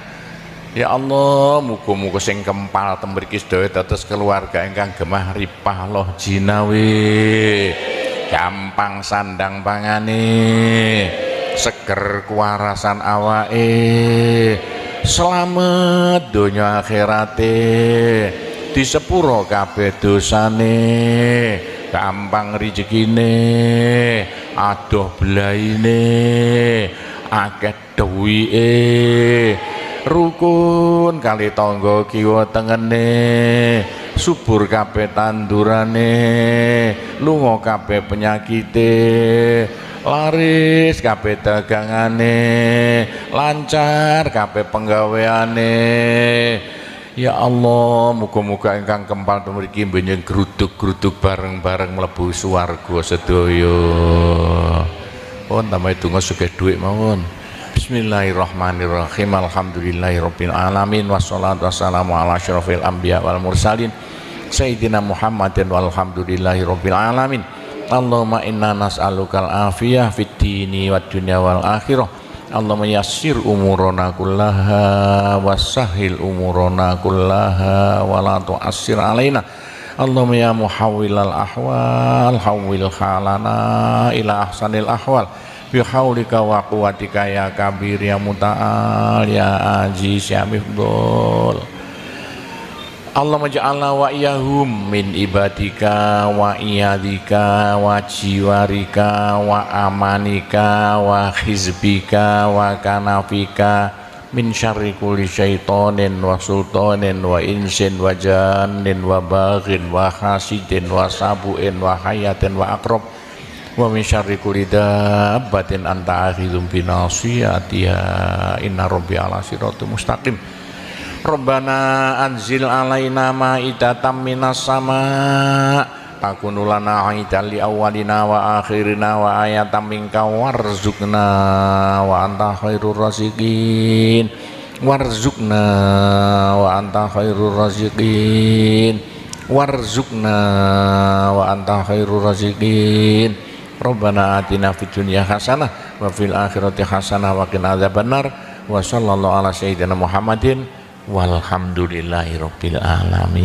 [SPEAKER 1] Ya Allah, muga-muga sing kempal tembriki sedaya dados keluarga ingkang gemah ripah loh jinawi, gampang sandang pangane, seger kuwarasan awake, selamat donya akhirate, di sepuro kabeh dosane, gampang rezekine, adoh belaine, akeh duwike, rukun kali tangga kiwa tengene, subur kabeh tandurane, lunga kabeh penyakite, laris kabeh dagangane, lancar kabeh penggaweane. Ya Allah, muga-muga ingkang kempal mriki benjing gruduk-gruduk bareng-bareng mlebu swarga sedaya. Pun tambahi donga sugih dhuwit mawon. Bismillahirrahmanirrahim. Alhamdulillahirabbil alamin wassalatu wassalamu ala asyrofil anbiya wal mursalin sayyidina Muhammadin walhamdulillahirabbil alamin. Allahumma inna nas'alukal afiyah fid dini wad dunya wal akhirah. Allahumma yassir umurana kullaha wassahil umurana kullaha wa la tu'assir alaina. Allahumma ya muhawwilal ahwal hawwil halana ila ahsanil ahwal bi haulika wa quwwatika ya kabir ya muta'al ya aziz ya mifdul. Allahumma ja'alna wa iyahum min ibadika wa iyadika wa jiwarika wa amanika wa hizbika wa kanafika min syarri kulli syaitonin wa sultanin wa insin wa jannin wa baghin wa hasidin wa sabu'in wa hayatin wa akrob wa min syarri kulli dabbatin anta akhidhum binasiyatiha inna rabbi ala siratum mustaqim. Rabbana anzil alaina ma'idatan minas sama takunu lana aidan li awwalina wa akhirina wa ayatan minka warzuqna wa anta khairur raziqin warzuqna wa anta khairur raziqin warzuqna wa anta khairur raziqin. Rabbana atina fid dunya hasanah wa fil akhirati hasanah wa qina adzabannar wa sallallahu ala sayyidina Muhammadin walhamdulillahirabbil alamin.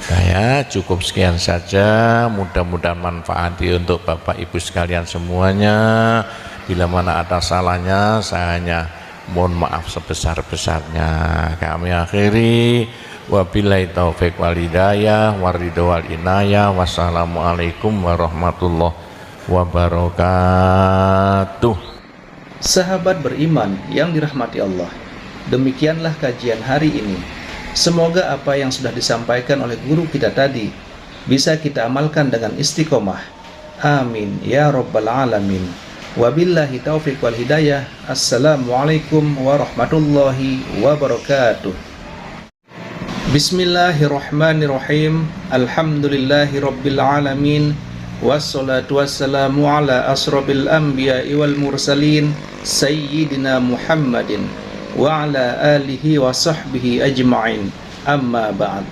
[SPEAKER 1] Saya cukup sekian saja, mudah-mudahan manfaati untuk Bapak Ibu sekalian semuanya. Bila mana ada salahnya saya hanya mohon maaf sebesar-besarnya. Kami akhiri wabillahi taufik wal hidayah waridho wal inayah. Wassalamualaikum warahmatullahi wabarakatuh.
[SPEAKER 2] Sahabat beriman yang dirahmati Allah, demikianlah kajian hari ini. Semoga apa yang sudah disampaikan oleh guru kita tadi bisa kita amalkan dengan istiqomah. Amin ya rabbal alamin. Wabillahi taufiq wal hidayah. Assalamualaikum warahmatullahi wabarakatuh. Bismillahirrahmanirrahim. Alhamdulillahi rabbil alamin. Wassalatu wassalamu ala asrofil anbiya'i wal mursalin Sayyidina Muhammadin wa ala alihi wa sahbihi ajma'in. Amma ba'd.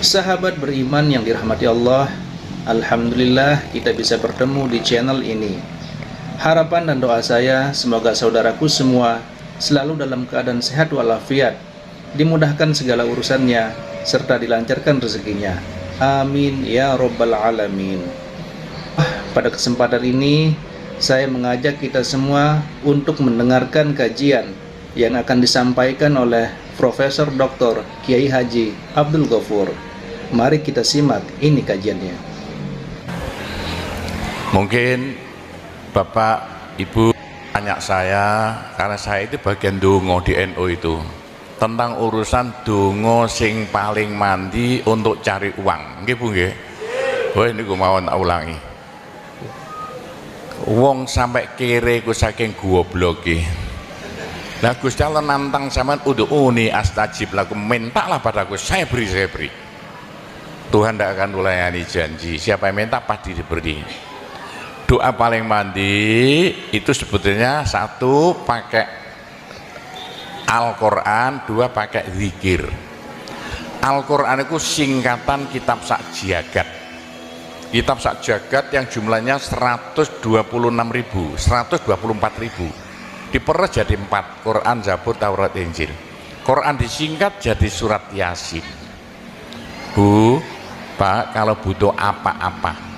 [SPEAKER 2] Sahabat beriman yang dirahmati Allah, alhamdulillah kita bisa bertemu di channel ini. Harapan dan doa saya semoga saudaraku semua selalu dalam keadaan sehat walafiat, dimudahkan segala urusannya serta dilancarkan rezekinya. Amin ya rabbal alamin. Pada kesempatan ini saya mengajak kita semua untuk mendengarkan kajian yang akan disampaikan oleh Profesor Dr. Kiai Haji Abdul Ghafur. Mari kita simak ini kajiannya.
[SPEAKER 1] Mungkin Bapak Ibu tanya saya, karena saya itu bagian dongo di NU itu, tentang urusan dongo sing paling mandi untuk cari uang. Nggih Bu nggih? Wah ini gue mau tak ulangi. Wong sampai kere ku saking gobloke. Nah Gusti Allah nantang sampean ud'uni astajib lakum, mintalah padaku saya beri, saya beri. Tuhan tidak akan melayani janji, siapa yang minta pasti diberi. Doa paling mandi itu sebetulnya satu pakai Al-Quran, dua pakai zikir. Al-Quran itu singkatan kitab sak jagat. Kitab sak jagat yang jumlahnya 126.000, 124.000. Diperes jadi 4, Quran, Zabur, Taurat, Injil. Quran disingkat jadi surat Yasin. Bu, Pak, kalau butuh apa-apa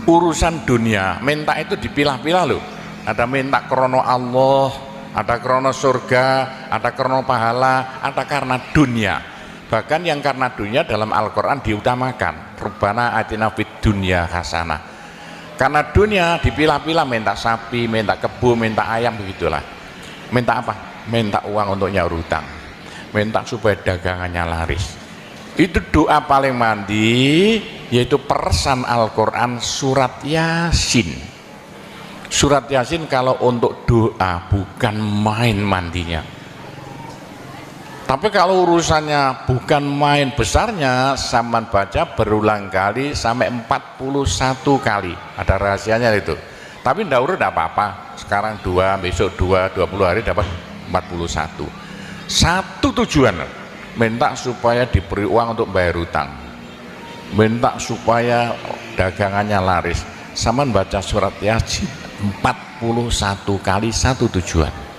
[SPEAKER 1] urusan dunia, minta itu dipilah-pilah loh. Ada minta krono Allah, ada krono surga, ada krono pahala, ada karena dunia. Bahkan yang karena dunia dalam Al-Quran diutamakan. Rabbana atina fid dunya hasanah. Karena dunia dipilah-pilah, minta sapi, minta kebo, minta ayam, begitulah. Minta apa? Minta uang untuk nyaur hutang, minta supaya dagangannya laris. Itu doa paling mandi, yaitu peresan Al-Quran surat Yasin. Surat Yasin kalau untuk doa bukan main mandinya. Tapi kalau urusannya bukan main besarnya, sampean baca berulang kali sampai 41 kali. Ada rahasianya itu. Tapi ndak urut enggak apa-apa. Sekarang 2, besok 2, 20 hari dapat 41. Satu tujuan, minta supaya diberi uang untuk bayar hutang. Minta supaya dagangannya laris. Sampean baca surat Yasin 41 kali, satu tujuan.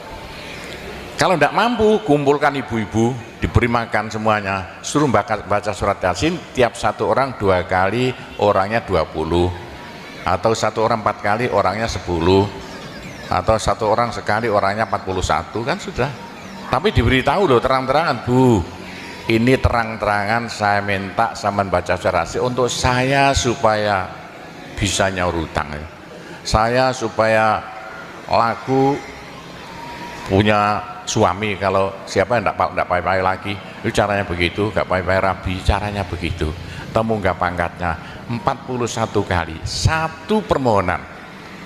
[SPEAKER 1] Kalau tidak mampu, kumpulkan ibu-ibu, diberi makan semuanya, suruh baca surat Yasin, tiap satu orang 2 kali, orangnya 20, atau satu orang 4 kali, orangnya 10, atau satu orang sekali, orangnya 41, kan sudah. Tapi diberitahu loh terang-terangan, Bu, ini terang-terangan saya minta sampean baca surat Yasin untuk saya supaya bisa nyaur utang, saya supaya laku punya suami, kalau siapa yang tidak payah-payah lagi itu caranya begitu, gak payah-payah rabi caranya begitu, temu gak pangkatnya 41 kali satu permohonan,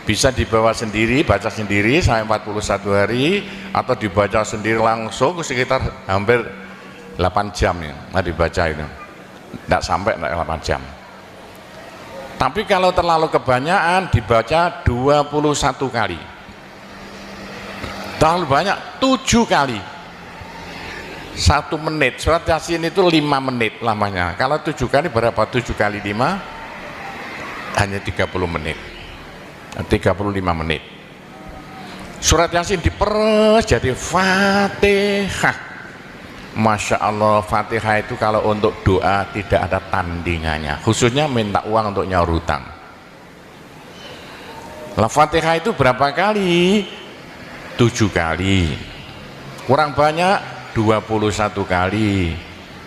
[SPEAKER 1] bisa dibawa sendiri, baca sendiri sampai 41 hari, atau dibaca sendiri langsung sekitar hampir 8 jam ya, nah dibaca itu tidak sampai 8 jam. Tapi kalau terlalu kebanyakan dibaca 21 kali, terlalu banyak 7 kali 1 menit. Surat Yasin itu 5 menit lamanya, kalau 7 kali berapa? 7 kali 5 hanya 30 menit, 35 menit. Surat Yasin diperes jadi Fatihah. Masya Allah, Fatihah itu kalau untuk doa tidak ada tandingannya, khususnya minta uang untuk nyaur hutang. Lah Fatihah itu berapa kali? 7 kali, kurang banyak 21 kali,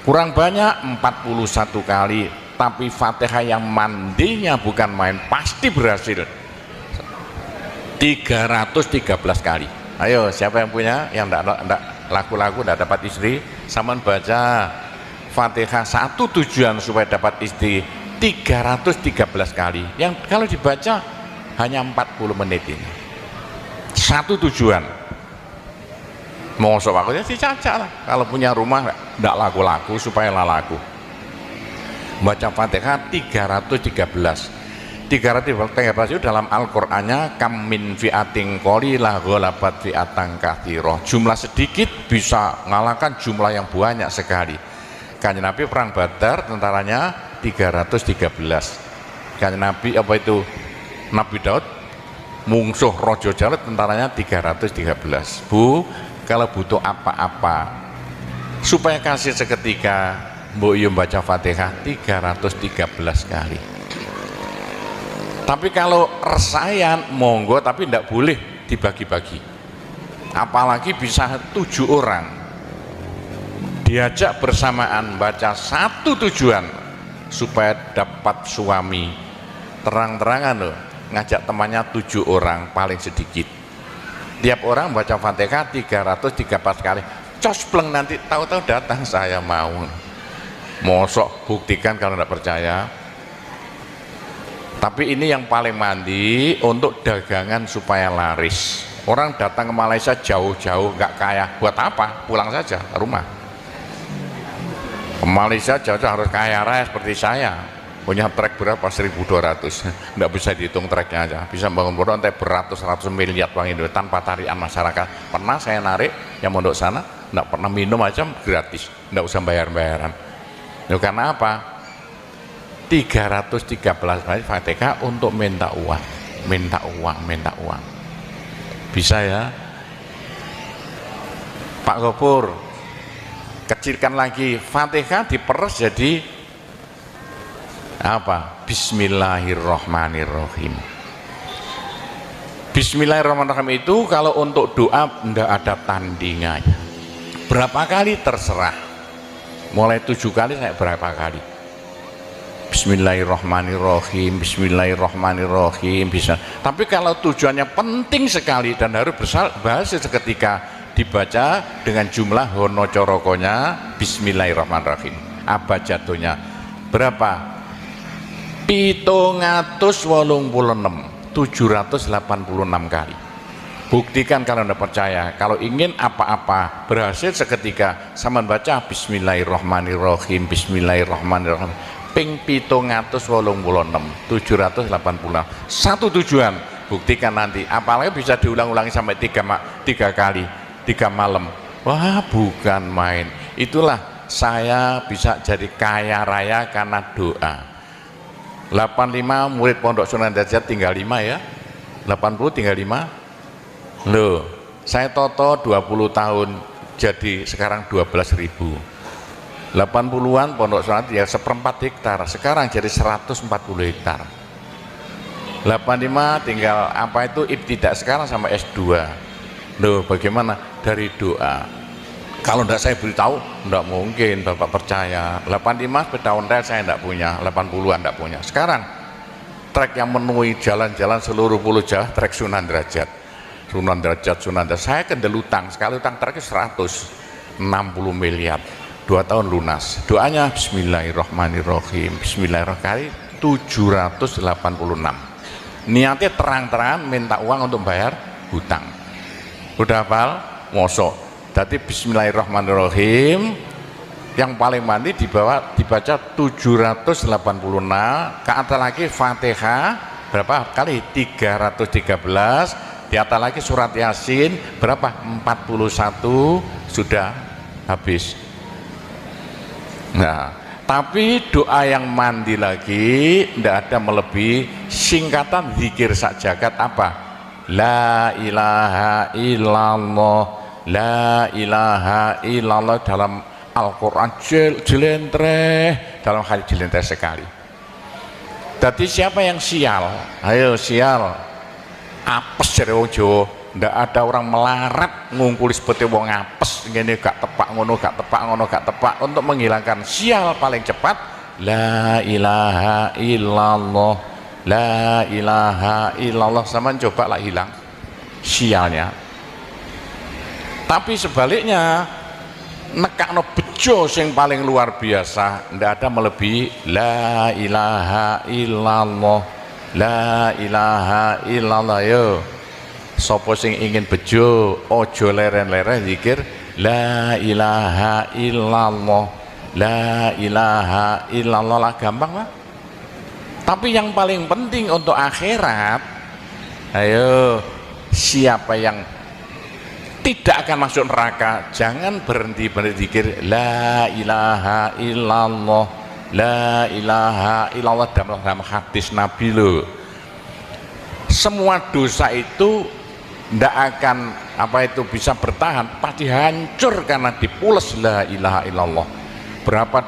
[SPEAKER 1] kurang banyak 41 kali. Tapi Fatihah yang mandinya bukan main, pasti berhasil 313 kali. Ayo siapa yang punya, yang enggak laku-laku tidak dapat istri, sama baca Fatihah satu tujuan supaya dapat istri 313 kali, yang kalau dibaca hanya 40 menit ini, satu tujuan. Mau aku ya dicacak lah, kalau punya rumah tidak laku-laku supaya laku, baca Fatihah 313 itu dalam Al-Qur'annya kam min fi'atin qalilah ghalabat fi'atan katsirah, jumlah sedikit bisa ngalahkan jumlah yang banyak sekali. Kanjeng Nabi perang Badar tentaranya 313, Kanjeng Nabi apa itu Nabi Daud mungsuh Raja Jalut tentaranya 313. Bu, kalau butuh apa-apa supaya kasih seketika, mbok yo baca Fatihah 313 kali. Tapi kalau resayan monggo, tapi tidak boleh dibagi-bagi, apalagi bisa 7 orang diajak bersamaan baca satu tujuan supaya dapat suami. Terang-terangan loh, ngajak temannya 7 orang paling sedikit, tiap orang baca Fatihah 313 kali, cospleng nanti tahu-tahu datang saya mau. Mosok buktikan kalau tidak percaya. Tapi ini yang paling mandi untuk dagangan supaya laris. Orang datang ke Malaysia jauh-jauh nggak kaya, buat apa? Pulang saja ke rumah. Ke Malaysia jauh-jauh harus kaya raya seperti saya, punya trek berapa? 1.200, nggak bisa dihitung treknya aja, bisa bangun pondok sampai beratus-ratus miliar uang Indonesia tanpa tarian masyarakat. Pernah saya narik yang mondok sana, nggak pernah minum aja gratis, nggak usah bayar-bayaran. Itu karena apa? 313 kali Fatihah untuk minta uang, minta uang, minta uang. Bisa ya Pak Gopur, kecilkan lagi Fatihah, diperes jadi apa? Bismillahirrahmanirrahim. Bismillahirrahmanirrahim itu kalau untuk doa tidak ada tandingannya. Berapa kali terserah, mulai 7 kali saya berapa kali. Bismillahirrahmanirrahim, Bismillahirrahmanirrahim bisa. Tapi kalau tujuannya penting sekali dan harus berhasil seketika, dibaca dengan jumlah hono corokonya Bismillahirrahmanirrahim. Apa jatuhnya? Berapa? 786 kali. Buktikan kalau Anda percaya. Kalau ingin apa-apa berhasil seketika, sama baca Bismillahirrahmanirrahim, Bismillahirrahmanirrahim ping 786 satu tujuan. Buktikan nanti, apalagi bisa diulang-ulangi sampai 3 kali 3 malam. Wah, bukan main. Itulah saya bisa jadi kaya raya karena doa. 85 murid Pondok Sunan Derajat tinggal 5 ya, 80 tinggal 5 loh. Saya toto 20 tahun jadi sekarang 12.000. 80-an Pondok Sunan ya 1/4 hektar, sekarang jadi 140 hektar. 85 tinggal apa itu ibtidak, sekarang sama S2. Loh, bagaimana? Dari doa. Kalau tidak saya beritahu, tidak mungkin Bapak percaya. 85 sepeda ontel saya tidak punya, 80-an tidak punya. Sekarang trek yang memenuhi jalan-jalan seluruh Pulau Jawa, trek Sunan Derajat. Sunan Derajat. Saya kendel utang, sekali utang treknya 160 miliar. 2 tahun lunas. Doanya Bismillahirrahmanirrahim. Bismillahirrahmanirrahim 786. Niatnya terang-terangan minta uang untuk bayar hutang. Udah hafal? Mosok. Jadi Bismillahirrahmanirrahim yang paling mandi dibaca 786, ke atas lagi Fatihah berapa kali? 313, di atas lagi surat Yasin berapa? 41, sudah habis. Nah, tapi doa yang mandi lagi tidak ada melebihi singkatan zikir sak jagat apa? La ilaha illallah, la ilaha illallah dalam Al-Quran jelentreh, dalam hadis jelentreh sekali. Jadi siapa yang sial? Ayo sial, apes dari wong Jawa. Ndak ada orang melarat ngungkuli seperti wong apes ngene, gak tepak ngono, gak tepak ngono, gak tepak. Untuk menghilangkan sial paling cepat la ilaha illallah, la ilaha illallah. Sama coba lah hilang sialnya. Tapi sebaliknya nekakno bejo sing paling luar biasa, ndak ada melebihi la ilaha illallah, la ilaha illallah. Yo sapa sing ingin bejo ojo leren-leren zikir la ilaha illallah, la ilaha illallah lah, gampang lah. Tapi yang paling penting untuk akhirat, ayo siapa yang tidak akan masuk neraka, jangan berhenti berzikir la ilaha illallah, la ilaha illallah. Dalam hadis Nabi loh, semua dosa itu tidak akan bisa bertahan, pasti hancur karena dipules la ilaha illallah. Berapa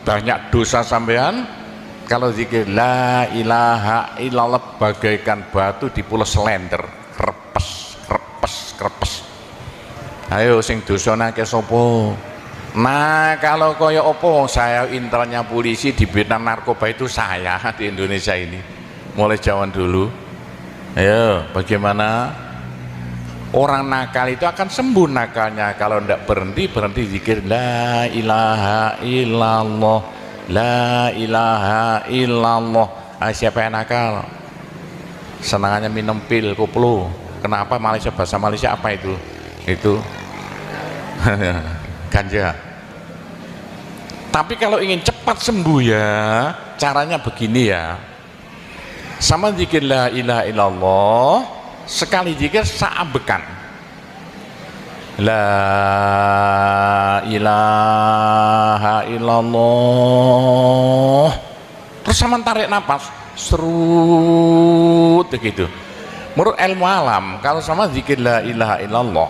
[SPEAKER 1] banyak dosa sampean kalau zikir la ilaha illallah bagaikan batu dipules lenter, krepes krepes krepes. Ayo sing dosane akeh sapa? Nah, kalau koyo opo, saya intelnya polisi di bidang narkoba itu saya di Indonesia ini mulai zaman dulu. Ayo, bagaimana orang nakal itu akan sembuh nakalnya kalau tidak berhenti zikir la ilaha illallah, la ilaha illallah. Siapa yang nakal? Senangannya minum pil koplo. Kenapa? Malaysia, bahasa Malaysia apa itu? Itu ganja. Tapi kalau ingin cepat sembuh ya caranya begini ya, sama zikir la ilaha illallah, sekali zikir saambekan la ilaha illallah, terus sama tarik nafas serut begitu. Menurut ilmu alam kalau sama zikir la ilaha illallah,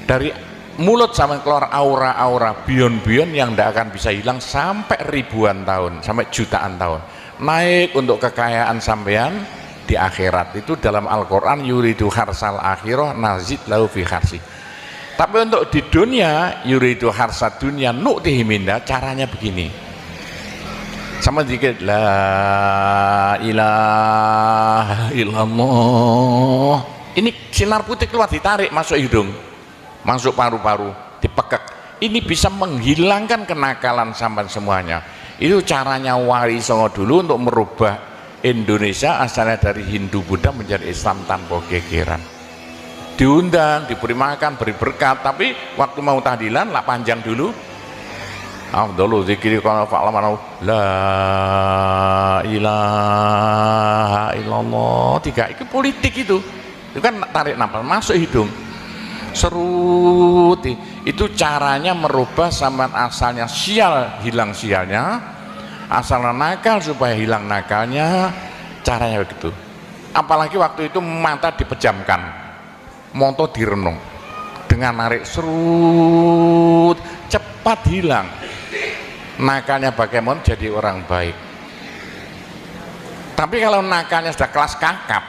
[SPEAKER 1] dari mulut sampai keluar aura-aura bion-bion yang tidak akan bisa hilang sampai ribuan tahun, sampai jutaan tahun. Naik untuk kekayaan sampean di akhirat. Itu dalam Al-Quran yuridu harsal akhirah nazid lahu fi harsi. Tapi untuk di dunia yuridu harsad dunia nu'tihi minda, caranya begini. Sama zikir la ilaha illallah. Ini sinar putih keluar, ditarik masuk hidung, masuk paru-paru, dipekek. Ini bisa menghilangkan kenakalan sampai semuanya. Itu caranya Wali Songo dulu untuk merubah Indonesia asalnya dari Hindu Buddha menjadi Islam tanpa gegeran. Diundang, diberi makan, beri berkat, tapi waktu mau tahlilan lah panjang dulu. Afdalu zikri kana fa'lamana la ilaha illallah. Tiga itu politik itu kan tarik nafas masuk hidung serut. Itu caranya merubah sampean asalnya sial hilang sialnya, asalnya nakal supaya hilang nakalnya, caranya begitu. Apalagi waktu itu mata dipejamkan, monto direnung, dengan narik serut cepat hilang nakalnya, bagaimana jadi orang baik. Tapi kalau nakalnya sudah kelas kakap,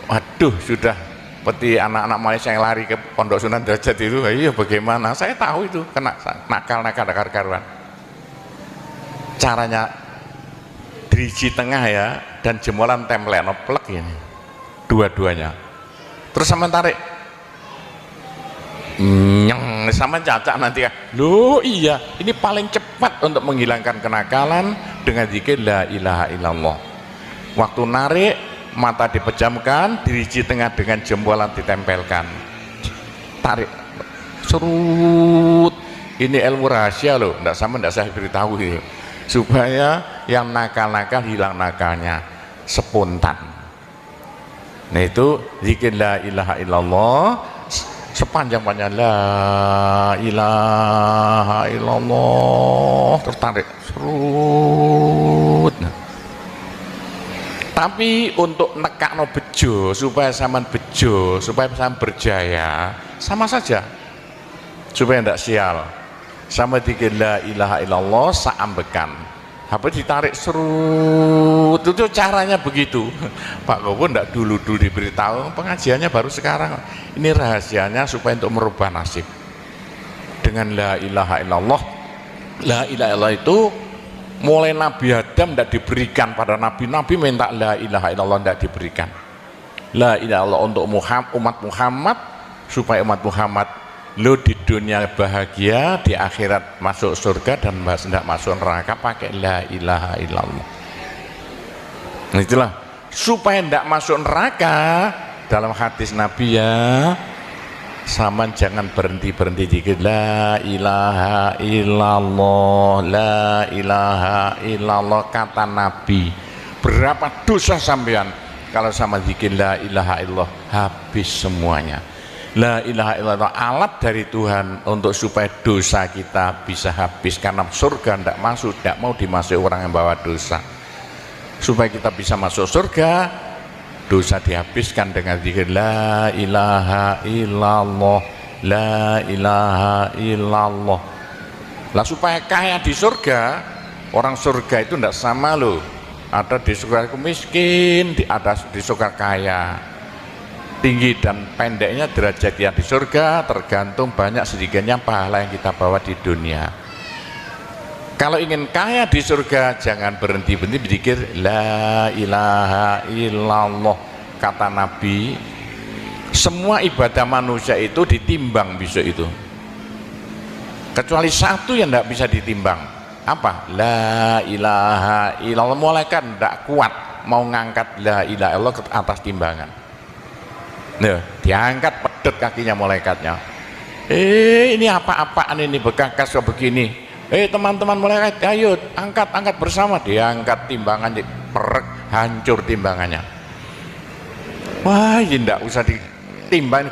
[SPEAKER 1] waduh sudah seperti anak-anak Malaysia yang lari ke Pondok Sunan Derajat itu. Iya, bagaimana? Saya tahu itu kena nakal-nakal karuan. Caranya driji tengah ya, dan jemolan templek plek ini. Dua-duanya. Terus sama tarik. Nyeng sama cacak nanti ya. Loh iya, ini paling cepat untuk menghilangkan kenakalan dengan zikir la ilaha illallah. Waktu narik, mata dipejamkan, diriji tengah dengan jempolan ditempelkan, tarik, serut. Ini ilmu rahasia loh, tidak saya beritahu gitu. Supaya yang nakal-nakal hilang nakalnya spontan. Nah itu zikir la ilaha illallah sepanjang-panjang la ilaha illallah, tertarik, serut. Tapi untuk nekakno bejo supaya sampean bejo, supaya sampean berjaya, sama saja. Supaya tidak sial. Sama dikir la ilaha illallah saambekan. Apa ditarik serut, itu caranya begitu. Pak Gowo tidak dulu diberitahu, pengajiannya baru sekarang. Ini rahasianya supaya untuk merubah nasib. Dengan la ilaha illallah. La ilaha illallah itu mulai Nabi Adam tidak diberikan pada nabi-nabi, minta la ilaha illallah tidak diberikan. La ilaha illallah untuk umat Muhammad, supaya umat Muhammad lo di dunia bahagia, di akhirat masuk surga dan tidak masuk neraka, pakai la ilaha illallah. Nah, itulah supaya tidak masuk neraka. Dalam hadis Nabi ya, sama jangan berhenti dikit la ilaha illallah, la ilaha illallah. Kata Nabi, berapa dosa sampean kalau sama zikir la ilaha illallah habis semuanya. La ilaha illallah alat dari Tuhan untuk supaya dosa kita bisa habis, karena surga tidak masuk, tidak mau dimasuki orang yang bawa dosa. Supaya kita bisa masuk surga, dosa dihabiskan dengan zikir la ilaha illallah, la ilaha illallah. Lah supaya kaya di surga, orang surga itu tidak sama loh. Ada di surga miskin, ada di surga kaya. Tinggi dan pendeknya derajat yang di surga tergantung banyak sedikitnya pahala yang kita bawa di dunia. Kalau ingin kaya di surga, jangan berhenti berzikir la ilaha illallah. Kata Nabi, semua ibadah manusia itu ditimbang besok itu, kecuali satu yang tidak bisa ditimbang. Apa? La ilaha illallah. Malaikat tidak kuat mau ngangkat la ilaha illallah ke atas timbangan. Nah, diangkat pedet kakinya malaikatnya. Ini apa-apaan ini, bekas begini. Teman-teman malaikat, ayo angkat bersama. Diangkat timbangannya, perek, hancur timbangannya. Wah, ini tidak usah ditimbang.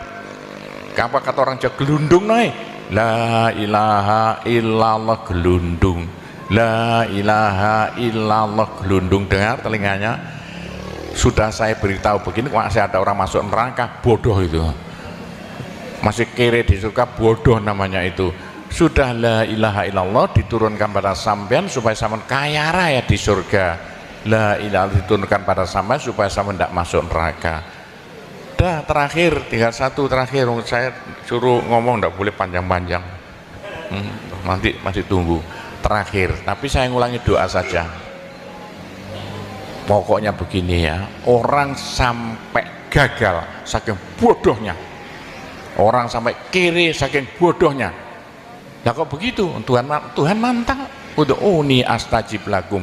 [SPEAKER 1] Apa kata orang Jawa, gelundung naik. La ilaha illallah, gelundung. La ilaha illallah, gelundung. Dengar telinganya. Sudah saya beritahu begini, masih ada orang masuk neraka, bodoh itu. Masih kere di surga, bodoh namanya itu. Sudah la ilaha illallah diturunkan pada sampean supaya sampean kaya raya di surga. La ilaha diturunkan pada sampean supaya sampean tidak masuk neraka. Dah, terakhir, tinggal satu terakhir. Saya suruh ngomong tidak boleh panjang-panjang. Nanti masih tunggu. Terakhir, tapi saya ngulangi doa saja. Pokoknya begini ya, orang sampai gagal saking bodohnya, orang sampai kiri saking bodohnya. Nah kok begitu? Tuhan mantap. Ud'uni astajib lakum.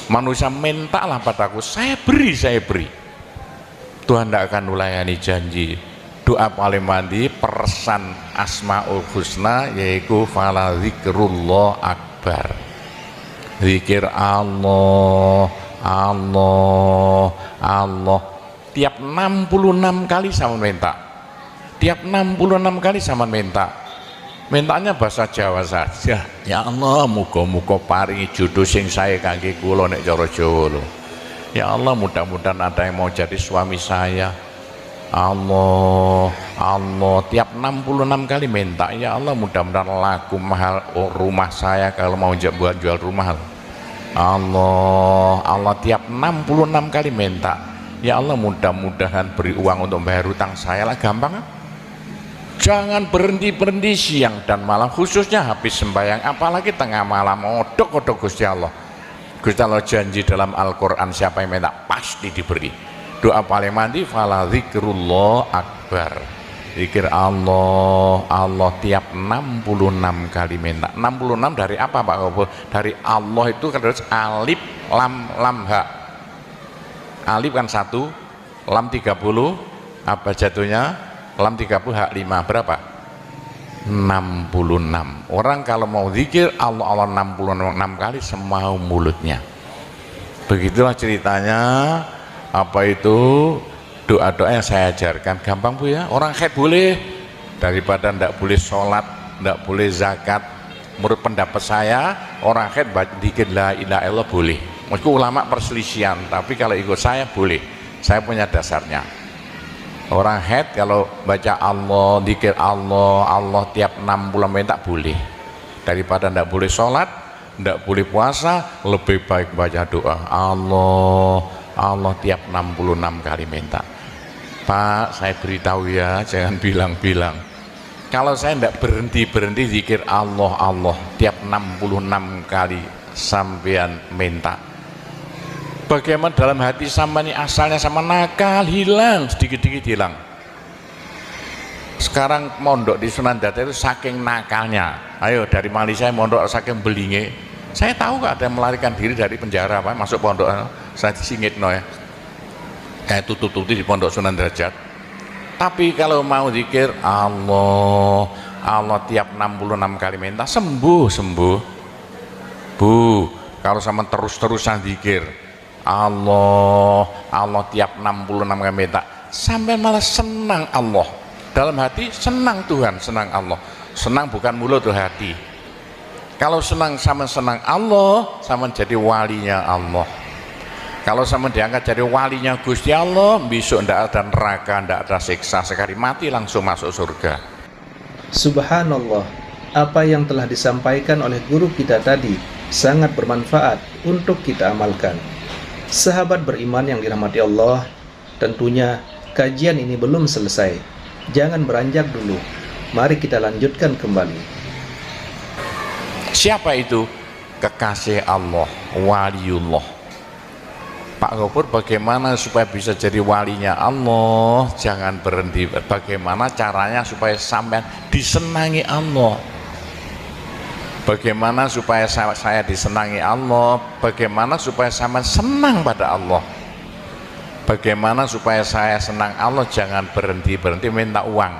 [SPEAKER 1] Manusia mintalah padaku, saya beri. Tuhan tidak akan melayani janji. Doa paling mandi persan asmaul husna, yaitu fala zikrullah akbar. Zikir Allah, tiap 66 kali sama minta. Tiap 66 kali sama minta. Mintanya bahasa Jawa saja. Ya Allah, muga-muga paringi jodoh sing sae kangge kula nek cara Jawa lho. Ya Allah, mudah-mudahan ada yang mau jadi suami saya. Allah, tiap 66 kali minta. Ya Allah, mudah-mudahan laku mahal rumah saya kalau mau jual rumah. Allah, tiap 66 kali minta. ya Allah mudah-mudahan beri uang untuk bayar hutang saya lah, gampang kan? Jangan berhenti-berhenti siang dan malam, khususnya habis sembahyang, apalagi tengah malam odok-odok Gusti Allah. Gusti Allah janji dalam Al-Quran, siapa yang minta pasti diberi. Doa paling mandi, fala zikrullah akbar, zikir Allah, Allah tiap 66 kali minta. 66 dari apa Pak Kobo? Dari Allah itu kan harus alif lam ha. Alif kan 1, lam 30, apa jatuhnya? Lam 30 hak 5, berapa? 66. Orang kalau mau zikir Allah 66 kali semau mulutnya. Begitulah ceritanya. Apa itu doa-doa yang saya ajarkan, gampang Bu ya. Orang haid boleh, daripada ndak boleh sholat, ndak boleh zakat. Menurut pendapat saya, orang haid zikir la ilaha illallah boleh. Meskipun ulama perselisihan, tapi kalau ikut saya boleh. Saya punya dasarnya. Orang haid kalau baca Allah, zikir Allah, Allah tiap 60 menit tak boleh. Daripada ndak boleh sholat, ndak boleh puasa, lebih baik baca doa Allah, Allah tiap 66 kali minta. Pak, saya beritahu ya, jangan bilang-bilang. Kalau saya ndak berhenti zikir Allah, Allah tiap 66 kali sampean minta, bagaimana dalam hati sama ini asalnya sama nakal, hilang sedikit-sedikit hilang. Sekarang mondok di Sunan Data itu saking nakalnya, ayo dari Malaysia mondok saking belinge, saya tahu gak ada yang melarikan diri dari penjara Pak, masuk pondok, saya disingit no ya, kayak tutup-tutup di pondok Sunan Derajat. Tapi kalau mau zikir Allah, Allah tiap 66 kali minta, sembuh Bu. Kalau sama terus-terusan zikir Allah, Allah tiap 66 kali minta, sampai malah senang Allah dalam hati, senang Tuhan, senang Allah. Senang bukan mulut tuh hati. Kalau senang sama senang Allah, sama jadi walinya Allah. Kalau sama diangkat jadi walinya Gusti Allah, besok ndak ada neraka, ndak ada siksa, sekali mati langsung masuk surga.
[SPEAKER 2] Subhanallah, apa yang telah disampaikan oleh guru kita tadi sangat bermanfaat untuk kita amalkan. Sahabat beriman yang dirahmati Allah, tentunya kajian ini belum selesai. Jangan beranjak dulu. Mari kita lanjutkan kembali.
[SPEAKER 1] Siapa itu? Kekasih Allah, waliullah. Pak Gopur, bagaimana supaya bisa jadi walinya Allah? Jangan berhenti. Bagaimana caranya supaya sampai disenangi Allah? Bagaimana supaya saya disenangi Allah? Bagaimana supaya sama senang pada Allah? Bagaimana supaya saya senang Allah? Jangan berhenti minta uang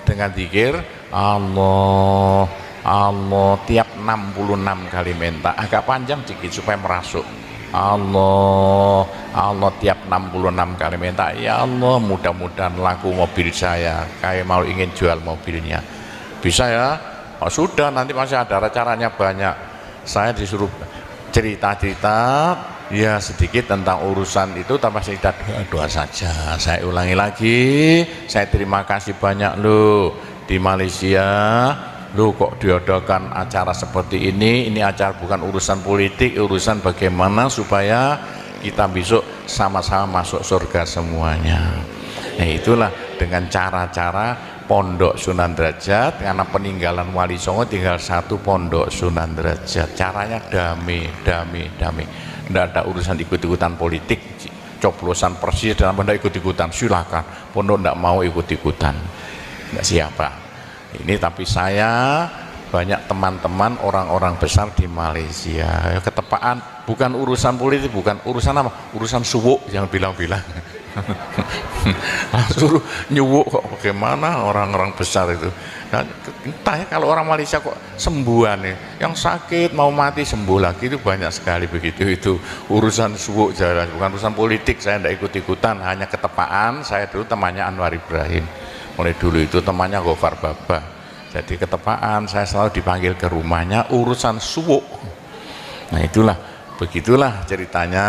[SPEAKER 1] dengan zikir Allah, Allah tiap 66 kali minta, agak panjang sedikit supaya merasuk. Allah, Allah tiap 66 kali minta, ya Allah mudah-mudahan laku mobil saya, kayak mau ingin jual mobilnya, bisa ya? Oh, sudah, nanti masih ada caranya banyak. Saya disuruh cerita-cerita ya sedikit tentang urusan itu, tanpa cerita doa saja. Saya ulangi lagi, saya terima kasih banyak loh di Malaysia. Loh kok diadakan acara seperti ini acara bukan urusan politik, urusan bagaimana supaya kita besok sama-sama masuk surga semuanya. Nah itulah dengan cara-cara Pondok Sunan Derajat, karena peninggalan Wali Songo tinggal satu Pondok Sunan Derajat. Caranya damai. Tidak ada urusan ikut-ikutan politik, coblosan persis dalam pondok ikut-ikutan, silakan. Pondok tidak mau ikut-ikutan, tidak siapa. Ini tapi saya banyak teman-teman orang-orang besar di Malaysia. Ketepaan bukan urusan politik, bukan urusan apa? Urusan suwuk yang bilang-bilang. Suruh nyuwuk kok, bagaimana orang-orang besar itu. Nah, entah ya kalau orang Malaysia kok sembuhan nih, yang sakit mau mati sembuh lagi, itu banyak sekali begitu. Itu urusan suwuk jalan, bukan urusan politik. Saya tidak ikut-ikutan, hanya ketepaan. Saya dulu temannya Anwar Ibrahim, mulai dulu itu temannya Gofar Baba. Jadi ketepaan saya selalu dipanggil ke rumahnya urusan suwuk. Nah itulah, begitulah ceritanya.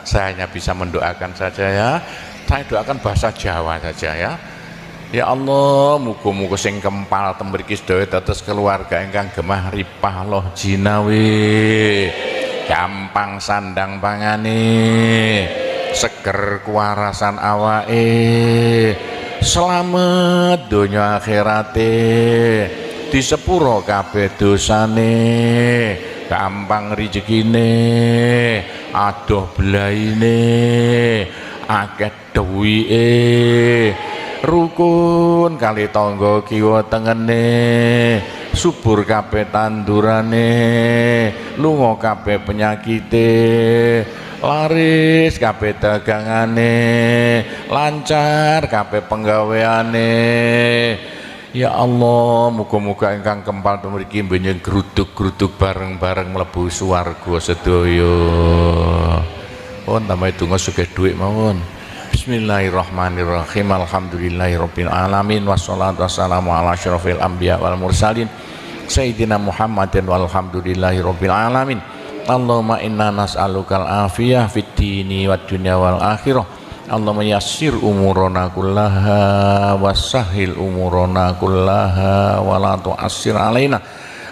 [SPEAKER 1] Saya hanya bisa mendoakan saja ya. Saya doakan bahasa Jawa saja ya. Ya Allah, muga-muga sing kempal tembriki sedaya dados keluarga ingkang gemah ripah loh jinawi, gampang sandang pangane, seger kuwarasan awake, selamat donya akhirate, disepuro kabeh dosane, gampang rezekine, adoh belaine, akeh duwike, rukun kali tangga kiwa tengene, subur kabeh tandurane, lunga kabeh penyakite, laris kabeh dagangane, lancar kabeh penggaweane. Ya Allah, muga-muga ingkang kempal mriki benjing gruduk-gruduk bareng-bareng mlebu swarga sedaya. Pun tambahi donga sugih dhuwit mawon. Bismillahirrahmanirrahim. Alhamdulillahirabbil alamin wassalatu wassalamu ala asyrofil anbiya wal mursalin sayyidina Muhammadin walhamdulillahirabbil alamin. Allahumma inna nas'alukal afiyah fid dini wad dunya wal akhirah. Allahumma yassir umurana kullaha wassahhil umurana kullaha wa la tu'assir alaina.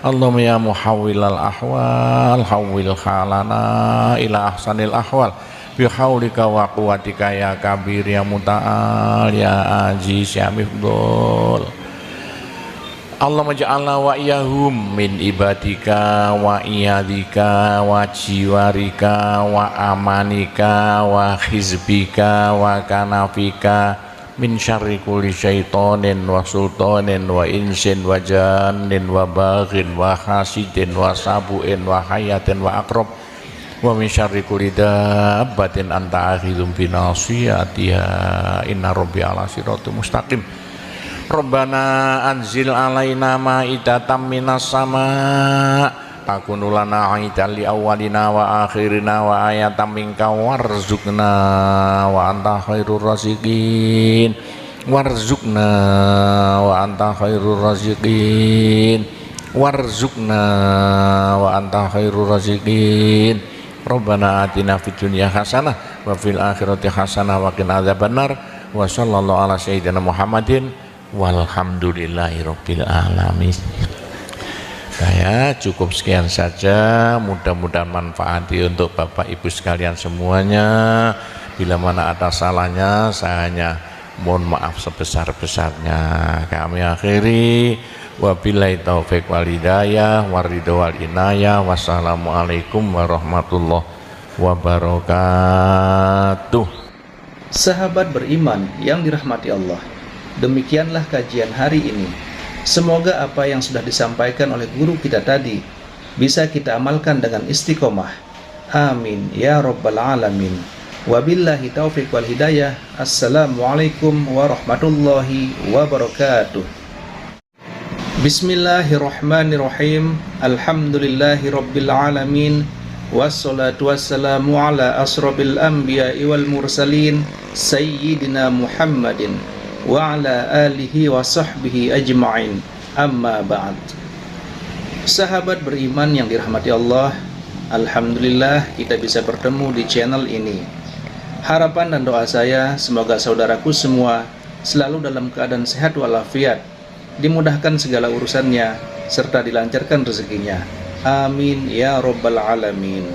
[SPEAKER 1] Allahumma ya muhawwilal ahwal hawwil halana ila ahsanil ahwal bihaulika wa quwwatika ya kabir ya muta'al ya aziz ya mifdul. Allahumma ja'alna wa iyahum min ibadika wa iyadika wa jiwarika wa amanika wa hizbika wa kanafika min syarri kulli syaitonin wa sultanin wa insin wa jannin wa baghin wa hasidin wa sabuin wa hayatin wa akrab wa min syarri kulli dabbatin anta akhidhum binasiyatiha inna rabbi ala siratul mustaqim. Rabbana anzil alaina ma'idatan minas sama takunu lana aidan li awwalina wa akhirina wa ayatan minka warzuqna wa anta khairur raziqin warzuqna wa anta khairur raziqin warzuqna wa anta khairur raziqin. Rabbana atina fid dunya hasanah wa fil akhirati hasanah wa qina adzabannar wa sallallahu ala sayyidina Muhammadin walhamdulillahirabbil alamin. Saya cukup sekian saja, mudah-mudahan manfaati untuk Bapak Ibu sekalian semuanya. Bila mana ada salahnya, saya hanya mohon maaf sebesar-besarnya. Kami akhiri, wabillahi taufik wal hidayah waridho wal inayah. Wassalamualaikum warahmatullahi wabarakatuh.
[SPEAKER 2] Sahabat beriman yang dirahmati Allah, demikianlah kajian hari ini. Semoga apa yang sudah disampaikan oleh guru kita tadi bisa kita amalkan dengan istiqomah. Amin ya rabbal alamin. Wabillahi taufiq wal hidayah. Assalamualaikum warahmatullahi wabarakatuh. Bismillahirrahmanirrahim. Alhamdulillahi rabbil alamin. Wassalatu wassalamu ala asrofil anbiya'i wal mursalin sayyidina Muhammadin wa ala alihi wa sahbihi ajma'in, amma ba'd. Sahabat beriman yang dirahmati Allah, alhamdulillah kita bisa bertemu di channel ini. Harapan dan doa saya semoga saudaraku semua selalu dalam keadaan sehat walafiat, dimudahkan segala urusannya serta dilancarkan rezekinya. Amin ya rabbal alamin.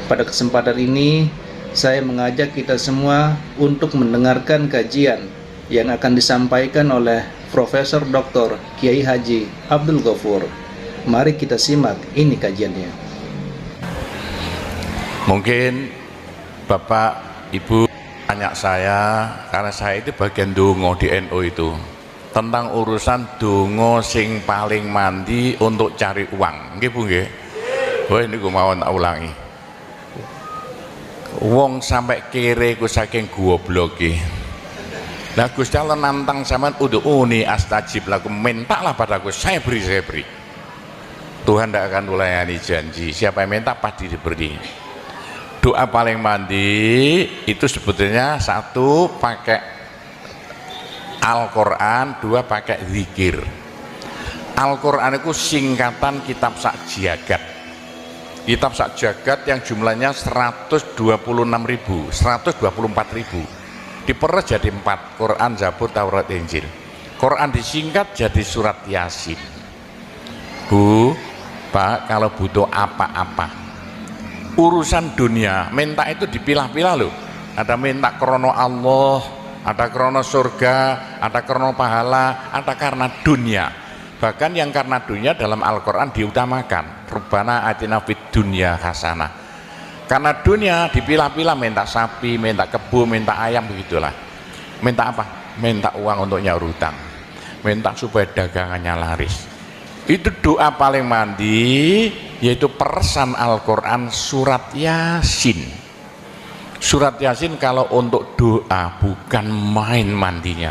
[SPEAKER 2] Pada kesempatan ini saya mengajak kita semua untuk mendengarkan kajian yang akan disampaikan oleh Profesor Dr. Kiai Haji Abdul Ghafur. Mari kita simak ini kajiannya.
[SPEAKER 1] Mungkin Bapak Ibu tanya saya, karena saya itu bagian dongo di NU itu, tentang urusan dongo sing paling mandi untuk cari uang. Nggih Bu nggih? Wah ini gue mau tak ulangi. Wong sampai kere ku saking goblok iki. Nah Gusti Allah nantang sampean ud'uni astajib lakum, mintalah padaku, saya beri, saya beri. Tuhan tidak akan melayani janji, siapa yang minta pasti diberi. Doa paling mandi itu sebetulnya satu pakai Al-Quran, dua pakai zikir. Al-Quran itu singkatan kitab sak jagat. Kitab sak jagat yang jumlahnya 124.000 diperes jadi 4, Quran, Zabur, Taurat, Injil. Quran disingkat jadi surat Yasin. Bu, Pak, kalau butuh apa-apa urusan dunia, minta itu dipilah-pilah loh. ada minta krono Allah, ada krono surga, ada krono pahala, ada karena dunia. Bahkan yang karena dunia dalam Al-Quran diutamakan, Rabbana atina fid dunya hasanah. Karena dunia dipilah-pilah, minta sapi, minta kebo, minta ayam, begitulah. Minta apa? Minta uang untuk nyaur hutang, minta supaya dagangannya laris. Itu doa paling mandi, yaitu peresan Al-Quran surat Yasin. Surat Yasin kalau untuk doa bukan main mandinya.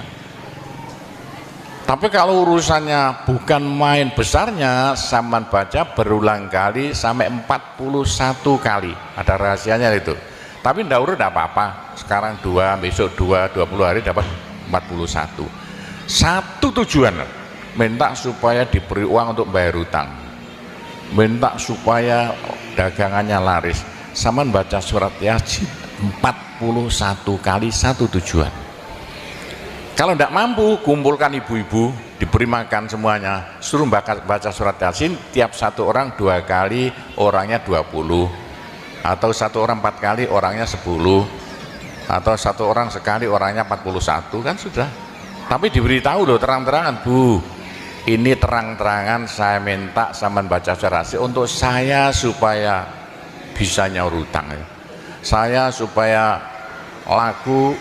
[SPEAKER 1] Tapi kalau urusannya bukan main besarnya, sampean baca berulang kali sampai 41 kali. Ada rahasianya itu. Tapi ndak urut apa-apa. Sekarang 2, besok 2, 20 hari dapat 41. Satu tujuan, minta supaya diberi uang untuk bayar hutang, minta supaya dagangannya laris. Sampean baca surat Yasin 41 kali, satu tujuan. Kalau tidak mampu, kumpulkan ibu-ibu, diberi makan semuanya, suruh baca surat Yasin, tiap satu orang 2 kali, orangnya 20, atau satu orang 4 kali, orangnya 10, atau satu orang sekali, orangnya 41, kan sudah. Tapi diberitahu loh terang-terangan, Bu, ini terang-terangan saya minta sampean baca surat Yasin untuk saya supaya bisa nyaur hutang ya. Saya supaya laku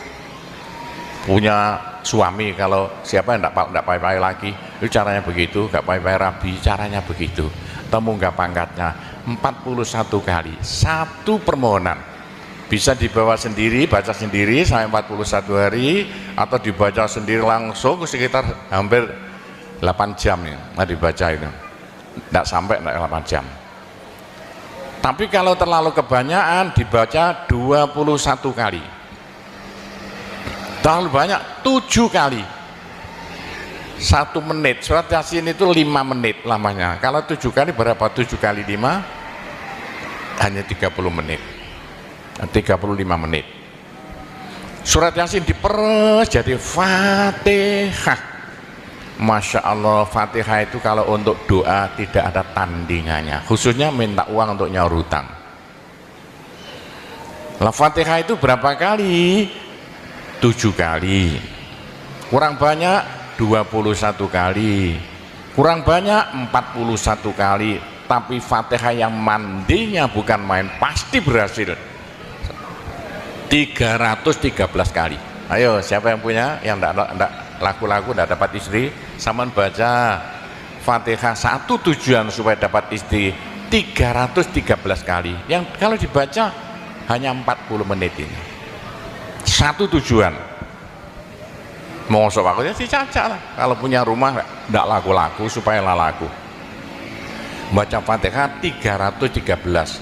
[SPEAKER 1] punya suami, kalau siapa yang tidak payah-payah lagi, itu caranya begitu, gak payah-payah rabi, caranya begitu. Temu gak pangkatnya 41 kali, satu permohonan. Bisa dibawa sendiri, baca sendiri sampai 41 hari, atau dibaca sendiri langsung sekitar hampir 8 jam ya, nah dibaca itu tidak sampai 8 jam. Tapi kalau terlalu kebanyakan dibaca 21 kali, terlalu banyak 7 kali, 1 menit. Surat Yasin itu 5 menit lamanya. Kalau 7 kali berapa? 7 kali 5 hanya 30 menit, 35 menit. Surat Yasin diperes jadi Fatihah. Masya Allah, Fatihah itu kalau untuk doa tidak ada tandingannya, khususnya minta uang untuk nyaur hutang. Lah Fatihah itu berapa kali? 7 kali, kurang banyak 21 kali, kurang banyak 41 kali. Tapi Fatihah yang mandinya bukan main, pasti berhasil 313 kali. Ayo, siapa yang punya, yang enggak laku-laku tidak dapat istri, sama baca Fatihah, satu tujuan supaya dapat istri 313 kali. Yang kalau dibaca hanya 40 menit ini, satu tujuan. Mau aku ya si caca lah, kalau punya rumah tidak laku-laku supaya laku. Baca Fatihah 313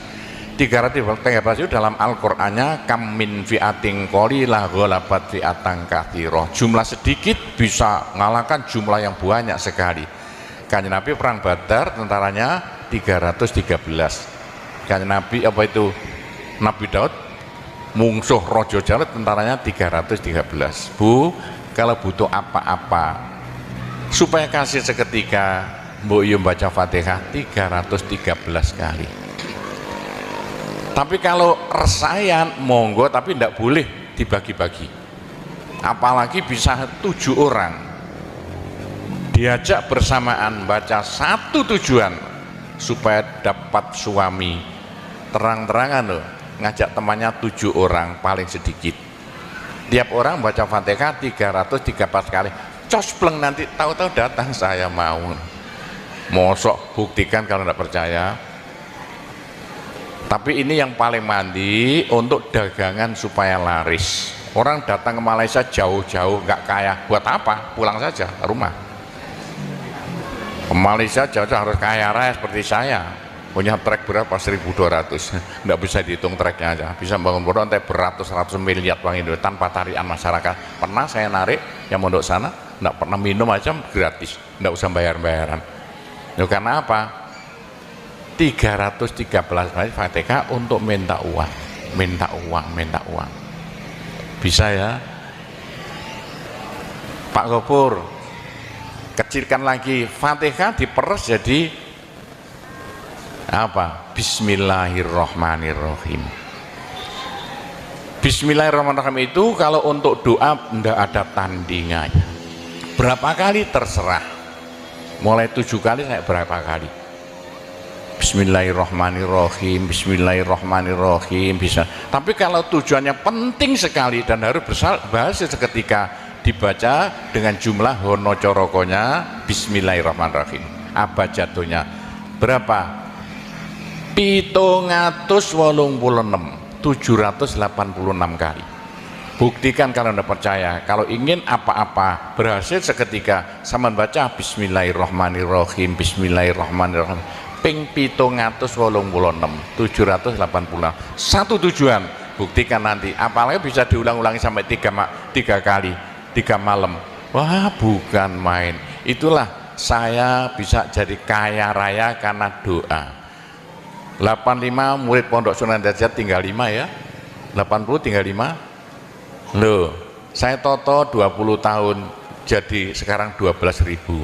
[SPEAKER 1] itu dalam Al-Qur'annya, kam min fi'atin qalilah ghalabat fi'atan katsirah. Jumlah sedikit bisa mengalahkan jumlah yang banyak sekali. Kanjeng Nabi perang Badar tentaranya 313. Kanjeng Nabi apa itu? Nabi Daud mungsuh Raja Jalut tentaranya 313. Bu, kalau butuh apa-apa supaya kasih seketika, mbok yo baca Fatihah 313 kali. Tapi kalau resayan monggo, tapi tidak boleh dibagi-bagi. Apalagi bisa 7 orang diajak bersamaan baca satu tujuan supaya dapat suami. Terang-terangan loh, ngajak temannya 7 orang paling sedikit. Tiap orang baca Fatihah 313 kali. Cospleng nanti tahu-tahu datang, saya mau. Mosok buktikan kalau tidak percaya. Tapi ini yang paling mandi untuk dagangan supaya laris. Orang datang ke Malaysia jauh-jauh nggak kaya, buat apa? Pulang saja ke rumah. Ke Malaysia jauh-jauh harus kaya raya seperti saya. Punya trek berapa? 1.200. Nggak bisa dihitung treknya aja. Bisa bangun bodoh sampai beratus-ratus miliar uang Indonesia tanpa tarian masyarakat. Pernah saya narik yang mondok sana, nggak pernah minum aja gratis, nggak usah bayar-bayaran. Itu karena apa? 313 kali Fatihah untuk minta uang, minta uang, minta uang. Bisa ya Pak Gopur, kecilkan lagi Fatihah, diperes jadi apa? Bismillahirrohmanirrohim. Bismillahirrahmanirrahim itu kalau untuk doa tidak ada tandingannya. Berapa kali terserah, mulai 7 kali saya berapa kali. Bismillahirrahmanirrahim, Bismillahirrahmanirrahim bisa. Tapi kalau tujuannya penting sekali dan harus berhasil seketika, dibaca dengan jumlah hono corokonya Bismillahirrahmanirrahim. Apa jatuhnya? Berapa? 786 kali. Buktikan kalau Anda percaya. Kalau ingin apa-apa berhasil seketika, sama baca Bismillahirrahmanirrahim, Bismillahirrahmanirrahim ping 786. Satu tujuan, buktikan nanti. Apalagi bisa diulang-ulangi sampai 3 kali, 3 malam. Wah, bukan main. Itulah saya bisa jadi kaya raya karena doa. 85 murid Pondok Sunan Derajat tinggal 5 ya. 80 tinggal 5. Loh, saya toto 20 tahun jadi sekarang 12.000.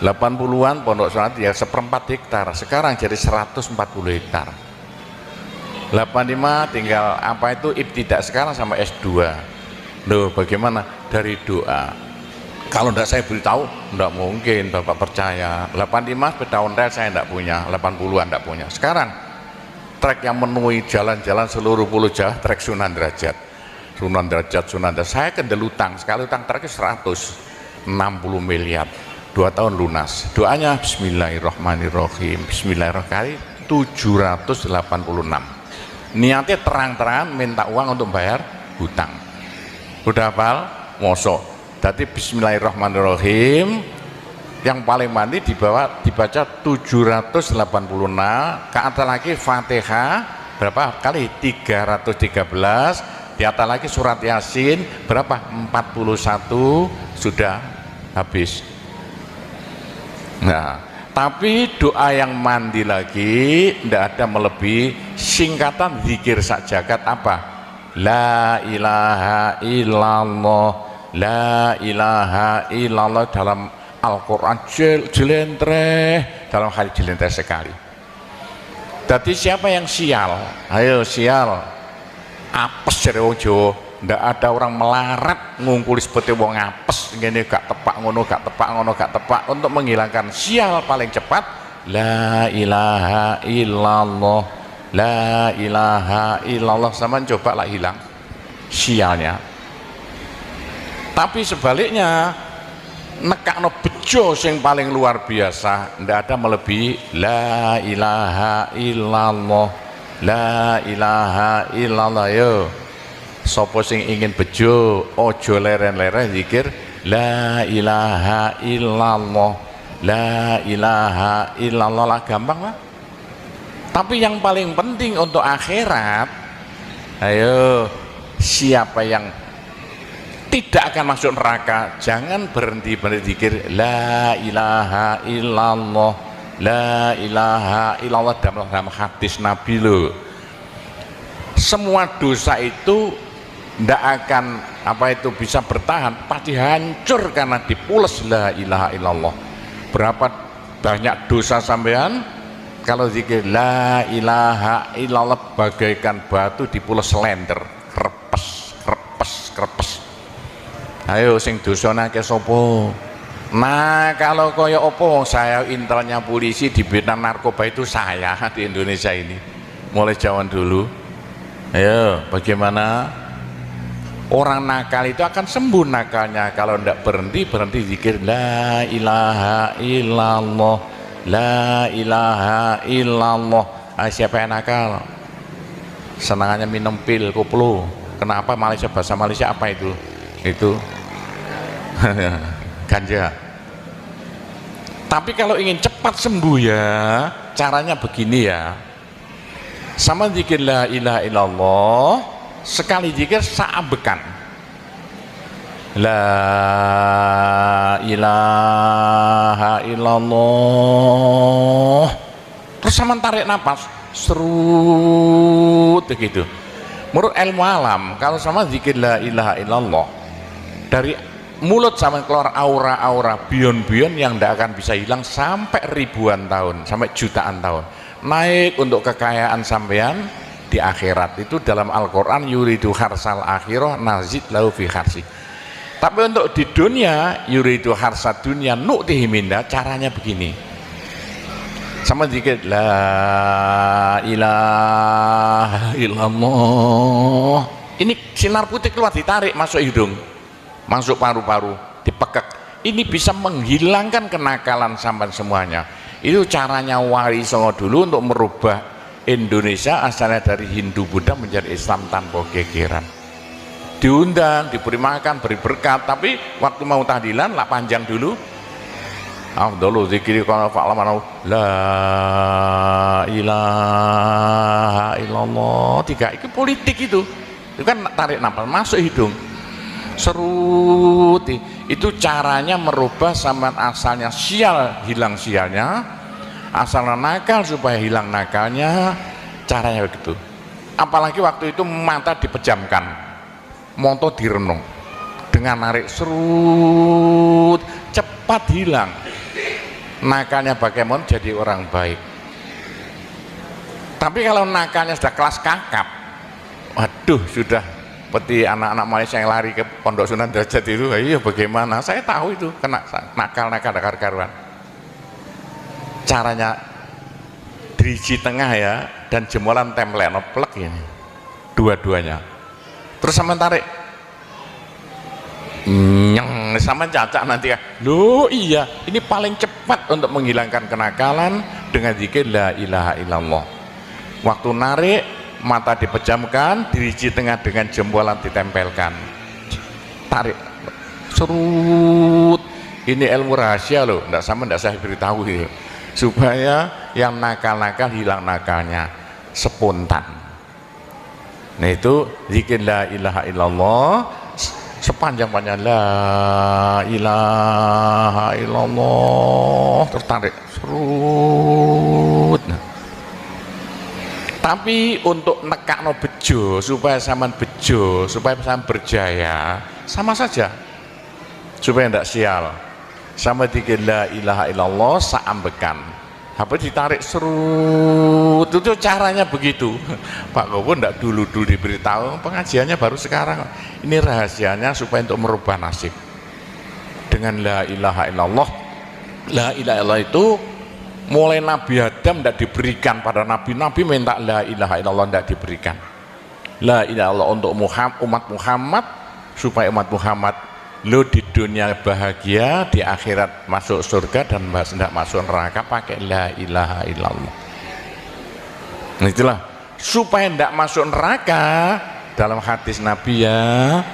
[SPEAKER 1] 80-an Pondok Sunan ya 1/4 hektar, sekarang jadi 140 hektar. 85 tinggal apa itu ibtidak sekarang sama S2. Loh, bagaimana? Dari doa. Kalau tidak saya beritahu, tidak mungkin Bapak percaya. 85 sepeda ontel saya tidak punya, 80-an tidak punya. Sekarang trek yang memenuhi jalan-jalan seluruh Pulau Jawa, trek Sunan Derajat. Saya kendelutang, sekali utang treknya 160 miliar, 2 tahun lunas. Doanya Bismillahirrahmanirrahim, Bismillahirrahmanirrahim 786. Niatnya terang-terangan minta uang untuk bayar hutang. Udah hafal? Mosok. Jadi Bismillahirrahmanirrahim yang paling mandi dibaca 786, ke atas lagi Fatihah berapa kali? 313, di atas lagi surat Yasin berapa? 41, sudah habis. Nah, tapi doa yang mandi lagi tidak ada melebihi singkatan zikir sak jagat apa? La ilaha illallah, la ilaha illallah dalam Al-Quran jelentreh, dalam hadis jelentreh sekali. Jadi siapa yang sial? Ayo sial, apes dari wong Jawa. Ndak ada orang melarat ngumpuli seperti wong apes ngene, gak tepak ngono, gak tepak ngono, gak tepak. Untuk menghilangkan sial paling cepat la ilaha illallah, la ilaha illallah. Sama coba lah hilang sialnya. Tapi sebaliknya nekakno bejo yang paling luar biasa, ndak ada melebihi la ilaha illallah, la ilaha illallah. Yo sapa sing ingin bejo ojo leren-leren zikir la ilaha illallah, la ilaha illallah lah, gampang lah. Tapi yang paling penting untuk akhirat, ayo siapa yang tidak akan masuk neraka, jangan berhenti berzikir la ilaha illallah, la ilaha illallah dalam hadis Nabi loh. Semua dosa itu tidak akan apa itu bisa bertahan, pasti hancur karena dipules la ilaha illallah. Berapa banyak dosa sampean kalau zikir la ilaha illallah bagaikan batu dipules slender, krepes krepes krepes. Ayo sing dosane akeh sapa? Nah, kalau kaya opo saya intelnya polisi di bidang narkoba itu saya di Indonesia ini mulai zaman dulu. Ayo, bagaimana? Orang nakal itu akan sembuh nakalnya kalau tidak berhenti zikir la ilaha illallah, la ilaha illallah. Siapa yang nakal? Senangannya minum pil koplo. Kenapa? Malaysia, bahasa Malaysia apa itu? Itu ganja. Tapi kalau ingin cepat sembuh ya caranya begini ya, sama zikir la ilaha illallah, sekali zikir saambekan la ilaha illallah, terus sama tarik nafas serut begitu. Menurut ilmu alam kalau sama zikir la ilaha illallah, dari mulut sampai keluar aura-aura bion-bion yang tidak akan bisa hilang sampai ribuan tahun, sampai jutaan tahun. Naik untuk kekayaan sampean, di akhirat. Itu dalam Al-Quran, yuridu harsal akhirah nazid lahu fi harsi. Tapi untuk di dunia, yuridu harsad dunia nu'tihi minda, caranya begini. Sama dikit, la ilaha illallah. Ini sinar putih keluar, ditarik masuk hidung, masuk paru-paru, dipekek. Ini bisa menghilangkan kenakalan sampai semuanya. Itu caranya Wali Songo dulu untuk merubah Indonesia asalnya dari Hindu Buddha menjadi Islam tanpa gegeran. Diundang, diberi makan, beri berkat, tapi waktu mau tahlilan lah panjang dulu. Afdhalu dzikri qala fa'lamu la ilaha illallah. Tiga itu politik itu kan tarik nafas masuk hidung. Serut itu caranya merubah zaman asalnya sial hilang sialnya, asalnya nakal supaya hilang nakalnya, caranya begitu. Apalagi waktu itu mata dipejamkan, monto direnung, dengan narik serut cepat hilang nakalnya, bagaimana jadi orang baik. Tapi kalau nakalnya sudah kelas kakap, waduh sudah seperti anak-anak Malaysia yang lari ke Pondok Sunan Derajat itu, iya bagaimana? Saya tahu itu kena nakal-nakal karuan. Caranya diriji tengah ya, dan jemolan tempel plek ini, dua-duanya. Terus sama tarik, nyeng sama cacak nanti ya. Loh iya, ini paling cepat untuk menghilangkan kenakalan dengan zikir la ilaha illallah. Waktu narik, mata dipejamkan, diriji tengah dengan jempolan ditempelkan, tarik, serut. Ini ilmu rahasia loh, tidak saya beritahu gitu, supaya yang nakal-nakal hilang nakalnya spontan. Nah itu zikir la ilaha illallah sepanjang-panjang la ilaha illallah, tertarik, serut. Tapi untuk nekakno bejo supaya sampean bejo, supaya sampean berjaya, sama saja. Supaya tidak sial. Sama dikir la ilaha illallah saambekan. Apa ditarik serut, itu caranya begitu. Pak Gowo tidak dulu diberitahu, pengajiannya baru sekarang. Ini rahasianya supaya untuk merubah nasib. Dengan la ilaha illallah. La ilaha illallah itu mulai Nabi Adam tidak diberikan pada nabi-nabi, minta la ilaha illallah tidak diberikan. La ilaha illallah untuk umat Muhammad, supaya umat Muhammad lo di dunia bahagia, di akhirat masuk surga, dan tidak masuk neraka pakai la ilaha illallah. Nah itulah supaya tidak masuk neraka. Dalam hadis Nabi ya,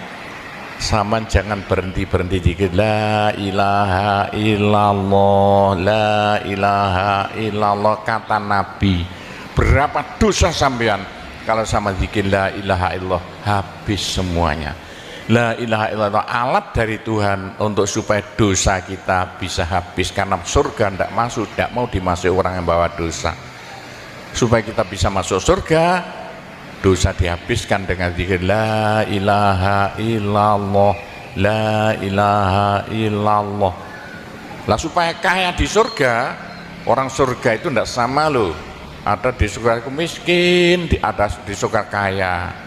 [SPEAKER 1] sama jangan berhenti dikit la ilaha illallah, la ilaha illallah. Kata Nabi, berapa dosa sampean kalau sama zikir la ilaha illallah habis semuanya. La ilaha illallah alat dari Tuhan untuk supaya dosa kita bisa habis, karena surga tidak masuk, tidak mau dimasuki orang yang bawa dosa. Supaya kita bisa masuk surga, dosa dihabiskan dengan zikir la ilaha illallah, la ilaha illallah. Lah supaya kaya di surga, orang surga itu tidak sama loh. Ada di surga miskin, ada di surga kaya.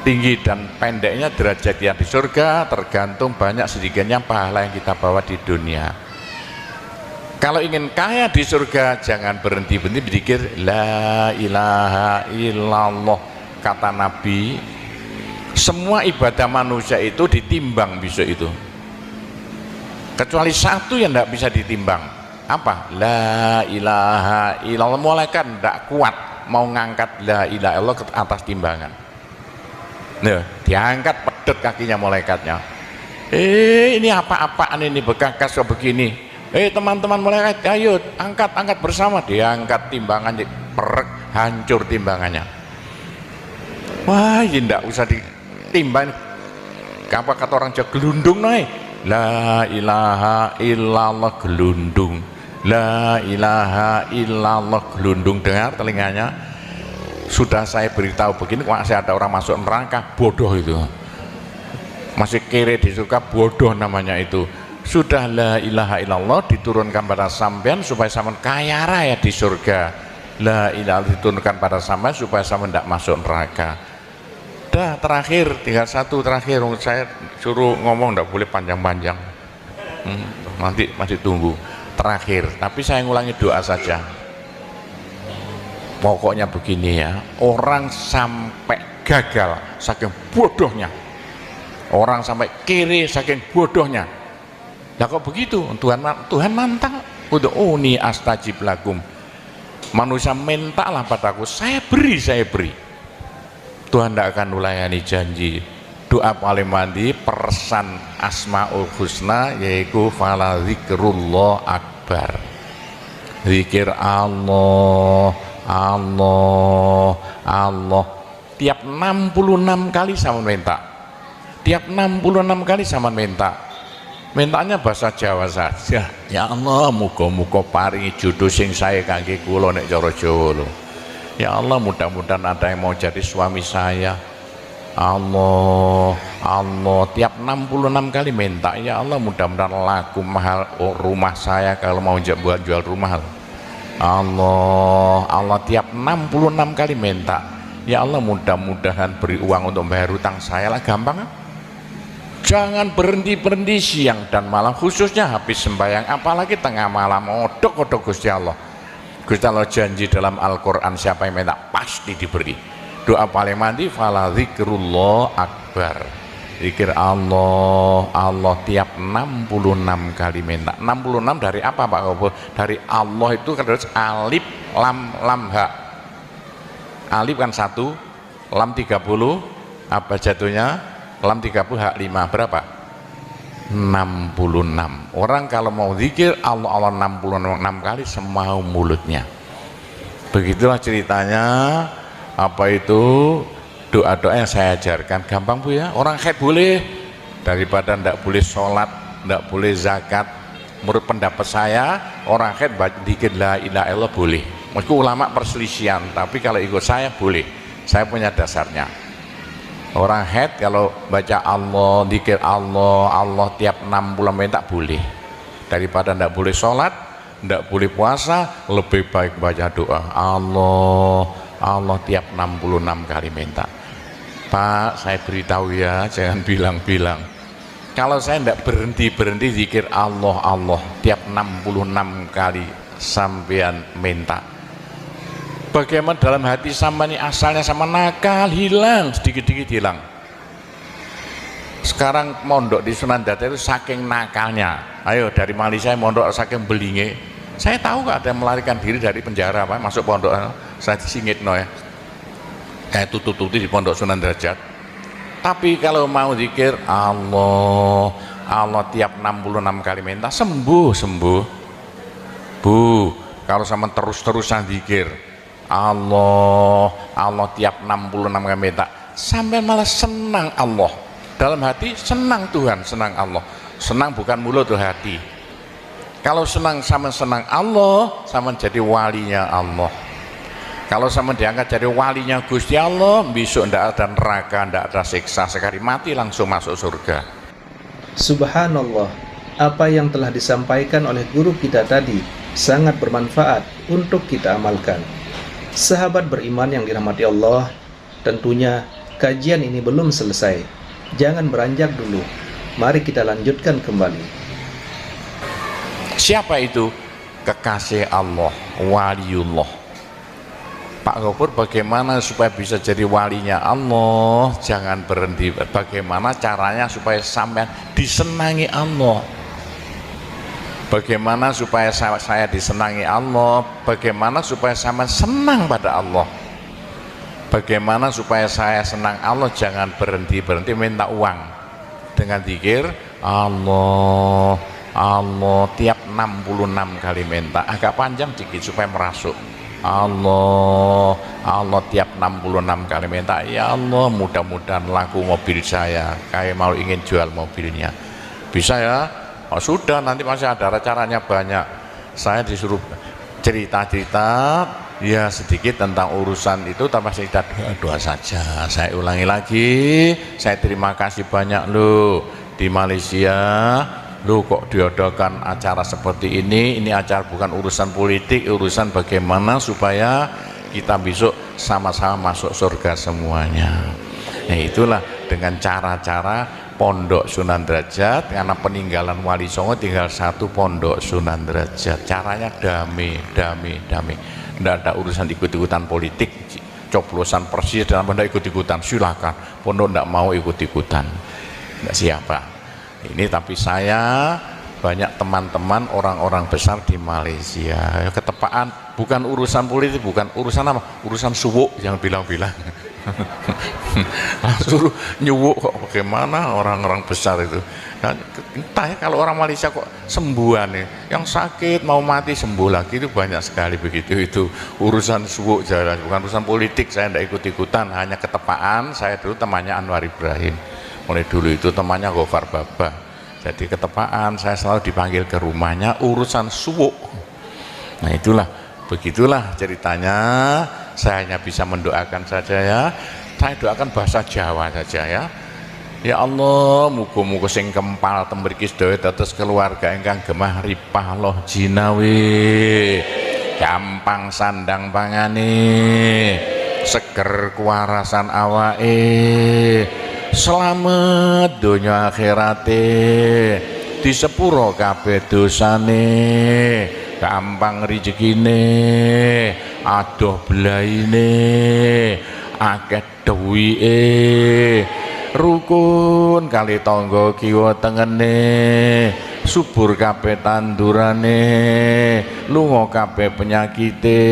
[SPEAKER 1] Tinggi dan pendeknya derajat yang di surga tergantung banyak sedikitnya pahala yang kita bawa di dunia. Kalau ingin kaya di surga, jangan berhenti berzikir la ilaha illallah. Kata Nabi, semua ibadah manusia itu ditimbang besok itu, kecuali satu yang tidak bisa ditimbang. Apa? La ilaha illallah. Malaikat tidak kuat mau ngangkat la ilaha illallah ke atas timbangan. Nah, diangkat pedet kakinya malaikatnya. Ini apa-apaan ini, bekas kok begini. Teman-teman malaikat, ayo angkat bersama. Diangkat timbangannya, perek, hancur timbangannya. Wah, ini tidak usah ditimbang. Apa kata orang Jawa, gelundung naik. La ilaha illallah, gelundung. La ilaha illallah, gelundung. Dengar telinganya. Sudah saya beritahu begini, masih ada orang masuk neraka, bodoh itu. Masih kere di surga, bodoh namanya itu. Sudah la ilaha illallah diturunkan pada sampean supaya sampean kaya raya di surga. la ilaha diturunkan pada sampean supaya sampean tidak masuk neraka. Dah terakhir, tinggal satu terakhir, saya suruh ngomong tidak boleh panjang-panjang, nanti masih tunggu terakhir, tapi saya ngulangi doa saja. Pokoknya begini ya, orang sampai gagal saking bodohnya, orang sampai kiri saking bodohnya. Lah kok begitu? Tuhan nantang, ud'uni astajib lakum. Manusia mintalah padaku, saya beri. Tuhan tidak akan melayani janji. Doa paling mandi persan Asmaul Husna yaitu fala zikrullah akbar. Zikir Allah, Allah, Allah. Tiap 66 kali sama minta. Tiap 66 kali sama minta. Mintanya bahasa Jawa saja. Ya Allah, muga-muga paringi jodoh sing sae kangge kula nek cara Jawa lho. Ya Allah, mudah-mudahan ada yang mau jadi suami saya. Allah, Allah, tiap 66 kali minta. Ya Allah, mudah-mudahan laku mahal rumah saya kalau mau buat jual rumah. Allah, Allah, tiap 66 kali minta. Ya Allah, mudah-mudahan beri uang untuk bayar hutang saya lah, gampang kan? Jangan berhenti siang dan malam, khususnya habis sembahyang, apalagi tengah malam. Odok-odok Gusti Allah. Gusti Allah janji dalam Al-Quran, siapa yang minta pasti diberi. Doa paling mandi fala zikrullah akbar. Zikir Allah, Allah tiap 66 kali minta. 66 dari apa Pak Gopur? Dari Allah itu kan alif lam ha. Alif kan 1, lam 30, apa jatuhnya? Lam 30 hak 5, berapa? 66. Orang kalau mau zikir Allah 66 kali semau mulutnya. Begitulah ceritanya. Apa itu doa-doa yang saya ajarkan, gampang Bu ya. Orang haid boleh, daripada ndak boleh sholat, ndak boleh zakat. Menurut pendapat saya, orang haid zikir la ilaha illallah boleh. Meskipun ulama perselisihan, tapi kalau ikut saya boleh. Saya punya dasarnya. Orang haid kalau baca Allah, zikir Allah, Allah tiap 60 menit tak boleh. Daripada ndak boleh sholat, ndak boleh puasa, lebih baik baca doa Allah, Allah tiap 66 kali minta. Pak, saya beritahu ya, jangan bilang-bilang. Kalau saya ndak berhenti zikir Allah, Allah tiap 66 kali sampean minta. Bagaimana dalam hati sama ini asalnya sama nakal, hilang, sedikit-sedikit hilang. Sekarang mondok di Sunan Data itu saking nakalnya. Ayo dari Malaysia mondok saking belinge. Saya tahu gak ada yang melarikan diri dari penjara Pak, masuk pondok. Saya disingit no ya. Tutup-tutup di pondok Sunan Derajat. Tapi kalau mau zikir Allah, Allah tiap 66 kali minta sembuh. Bu, kalau sama terus-terusan zikir Allah, Allah tiap 66 kali minta, sampai malah senang Allah. Dalam hati senang Tuhan, senang Allah. Senang bukan mulut tuh hati. Kalau senang sama senang Allah, sama jadi walinya Allah. Kalau sama diangkat jadi walinya Gusti Allah, besok ndak ada neraka, ndak ada siksa, sekali mati langsung masuk surga.
[SPEAKER 2] Subhanallah, apa yang telah disampaikan oleh guru kita tadi sangat bermanfaat untuk kita amalkan. Sahabat beriman yang dirahmati Allah, tentunya kajian ini belum selesai. Jangan beranjak dulu. Mari kita lanjutkan kembali.
[SPEAKER 1] Siapa itu? Kekasih Allah, waliullah. Pak Gopur, bagaimana supaya bisa jadi walinya Allah? Jangan berhenti. Bagaimana caranya supaya sampai disenangi Allah? Bagaimana supaya saya disenangi Allah? Bagaimana supaya saya senang pada Allah? Bagaimana supaya saya senang Allah? Jangan berhenti minta uang dengan zikir Allah, Allah tiap 66 kali minta. Agak panjang dikit supaya merasuk. Allah, Allah tiap 66 kali minta. Ya Allah, mudah-mudahan laku mobil saya. Kayak mau ingin jual mobilnya. Bisa ya? Oh, sudah, nanti masih ada caranya banyak. Saya disuruh cerita-cerita ya sedikit tentang urusan itu, tanpa cerita doa saja. Saya ulangi lagi, saya terima kasih banyak loh di Malaysia Loh kok diadakan acara seperti ini acara bukan urusan politik, urusan bagaimana supaya kita besok sama-sama masuk surga semuanya. Nah itulah dengan cara-cara Pondok Sunan Derajat, karena peninggalan Wali Songo tinggal satu Pondok Sunan Derajat. Caranya damai. Tidak ada urusan ikut-ikutan politik, coblosan persis dalam benda ikut-ikutan, silakan. Pondok tidak mau ikut-ikutan, tidak siapa. Ini tapi saya banyak teman-teman orang-orang besar di Malaysia, ketepaan bukan urusan politik, bukan urusan apa, urusan suwuk yang bilang-bilang. Suruh nyuwuk kok bagaimana orang-orang besar itu. Nah, entah ya kalau orang Malaysia kok sembuhan nih, yang sakit mau mati sembuh lagi itu banyak sekali begitu. Itu urusan suwuk jelas, bukan urusan politik. Saya tidak ikut-ikutan, hanya ketepaan. Saya dulu temannya Anwar Ibrahim, mulai dulu itu temannya Gofar Baba. Jadi ketepaan saya selalu dipanggil ke rumahnya urusan suwuk. Nah itulah, begitulah ceritanya. Saya hanya bisa mendoakan saja ya. Saya doakan bahasa Jawa saja ya. Ya Allah, muga-muga sing kempal temriki sedaya dados keluarga ingkang gemah ripah loh jinawi, gampang sandang pangane, seger kuwarasan awake, selamat donya akhirate, disepuro kabeh dosane, gampang rezekine, adoh belaine, akeh duwike, rukun kali tangga kiwa tengene, subur kabeh tandurane, lunga kabeh penyakite,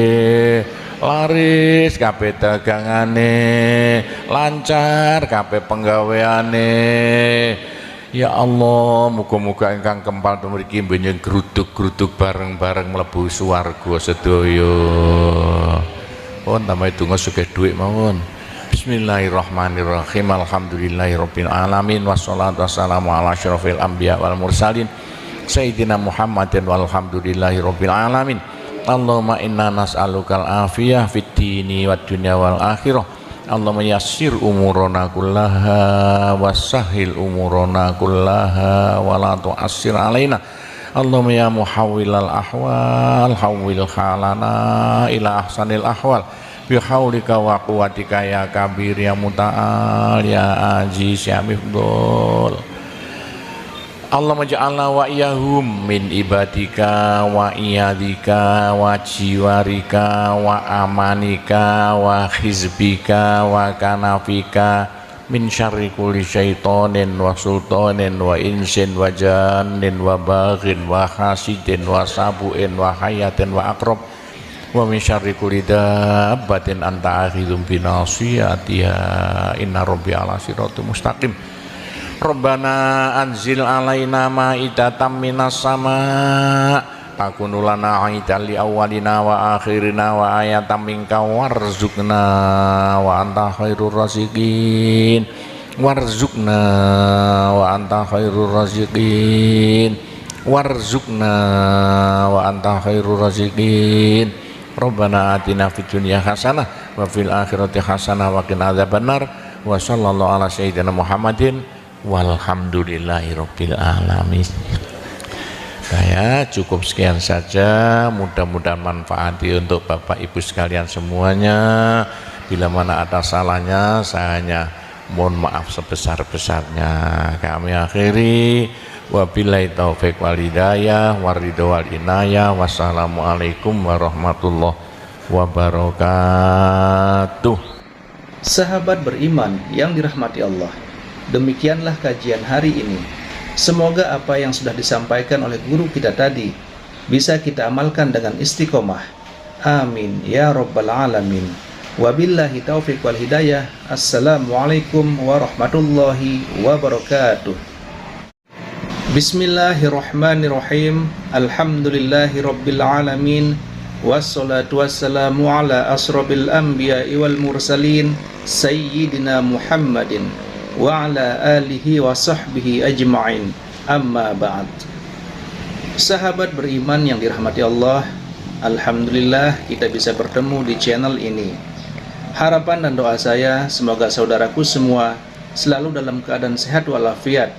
[SPEAKER 1] laris kabeh dagangane, lancar kabeh penggaweane. Ya Allah, muga-muga ingkang kempal mriki benjing gruduk-gruduk bareng-bareng mlebu swarga sedaya. Pun tambah donga sugih dhuwit mawon. Bismillahirrahmanirrahim. Alhamdulillahirabbil alamin wassalatu wassalamu ala asyrofil anbiya wal mursalin sayyidina Muhammadin walhamdulillahirabbil alamin. Allahumma inna nas'alukal afiyah fid dini wad dunya wal akhirah. Allahumma yassir umurana kullaha wassahhil umurana kullaha wa la tu'assir alaina. Allahumma ya muhawwilal ahwal hawwil halana ila ahsanil ahwal bi haulika wa quwwatika ya kabir ya muta'al ya aziz ya mifdul. Allahumma ja'alna wa iyahum min ibadika wa iyadika wa jiwarika wa amanika wa hizbika wa kanafika min syarri kulli syaitonin wa sultanin wa insin wa jannin wa baghin wa hasidin wa sabu'in wa hayatin wa akrab wa min syarri kulli dabbatin anta akhidum binasiyatiha inna rabbi ala siratul mustaqim. Rabbana anzil alaina ma'idatan minas sama' takunu lana aidan li awwalina wa akhirina wa ayatan minka warzuqna wa anta khairur raziqin warzuqna wa anta khairur raziqin warzuqna wa anta khairur raziqin. Rabbana atina fid dunya hasanah wa fil akhirati hasanah wa qina adzabannar wa sallallahu ala sayyidina Muhammadin walhamdulillahirabbil alamin. Saya cukup sekian saja, mudah-mudahan manfaati untuk Bapak Ibu sekalian semuanya. Bila mana ada salahnya saya hanya mohon maaf sebesar-besarnya. Kami akhiri wabillahi taufik wal hidayah waridho wal inayah. Wassalamualaikum warahmatullahi wabarakatuh.
[SPEAKER 2] Sahabat beriman yang dirahmati Allah, demikianlah kajian hari ini. Semoga apa yang sudah disampaikan oleh guru kita tadi bisa kita amalkan dengan istiqomah. Amin ya rabbal alamin. Wabillahi taufiq wal hidayah. Assalamualaikum warahmatullahi wabarakatuh. Bismillahirrahmanirrahim. Alhamdulillahi rabbil alamin. Wassalatu wassalamu ala asrofil anbiya'i wal mursalin Sayyidina Muhammadin wa ala alihi wa sahbihi ajma'in. Amma ba'd. Sahabat beriman yang dirahmati Allah, alhamdulillah kita bisa bertemu di channel ini. Harapan dan doa saya semoga saudaraku semua selalu dalam keadaan sehat walafiat,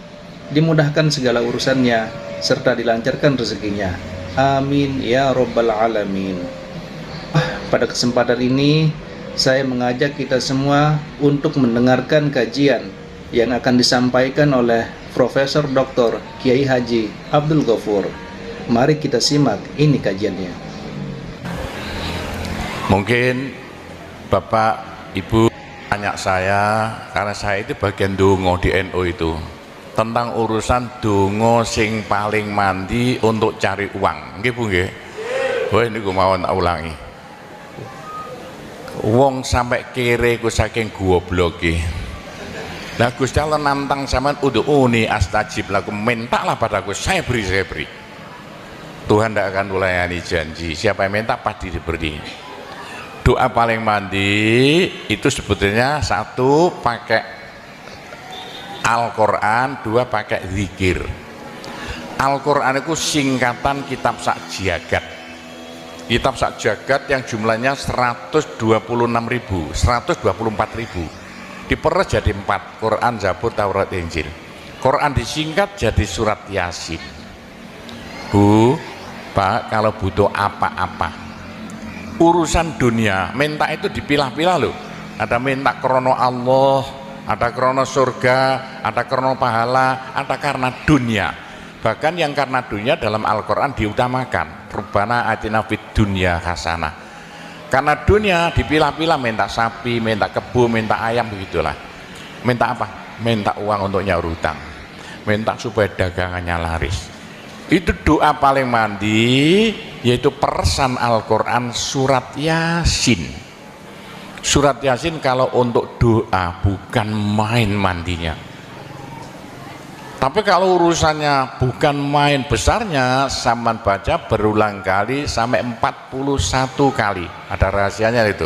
[SPEAKER 2] dimudahkan segala urusannya, serta dilancarkan rezekinya. Amin ya Rabbal Alamin. Pada kesempatan ini saya mengajak kita semua untuk mendengarkan kajian yang akan disampaikan oleh Profesor Dr. Kiai Haji Abdul Ghafur. Mari kita simak ini kajiannya.
[SPEAKER 1] Mungkin Bapak Ibu tanya saya, karena saya itu bagian dongo di NU itu, tentang urusan dongo sing paling mandi untuk cari uang. Nggih Bu nggih? Wah niku mawon tak ulangi. Wong sampai kere ku saking gobloke. Nah Gusti Allah nantang sampean ud'uni astajib lakum, mintalah padaku, saya beri. Tuhan tidak akan melayani janji, siapa yang minta pasti diberi. Doa paling mandi itu sebetulnya satu pakai Al-Quran, dua pakai zikir. Al-Quran itu singkatan kitab sak jagat. Kitab sak jagat yang jumlahnya 124.000, diperes jadi 4, Quran, Zabur, Taurat, Injil. Quran disingkat jadi surat Yasin. Bu, Pak, kalau butuh apa-apa urusan dunia, minta itu dipilah-pilah loh. Ada minta krono Allah, ada krono surga, ada krono pahala, ada karena dunia. Bahkan yang karena dunia dalam Al-Quran diutamakan, Rabbana atina fid dunya hasanah. Karena dunia dipilah-pilah, minta sapi, minta kebo, minta ayam, begitulah. Minta apa? Minta uang untuk nyaur hutang, minta supaya dagangannya laris. Itu doa paling mandi, yaitu peresan Al-Quran surat Yasin. Surat Yasin kalau untuk doa bukan main mandinya. Tapi kalau urusannya bukan main besarnya, sampean baca berulang kali sampai 41 kali. Ada rahasianya itu.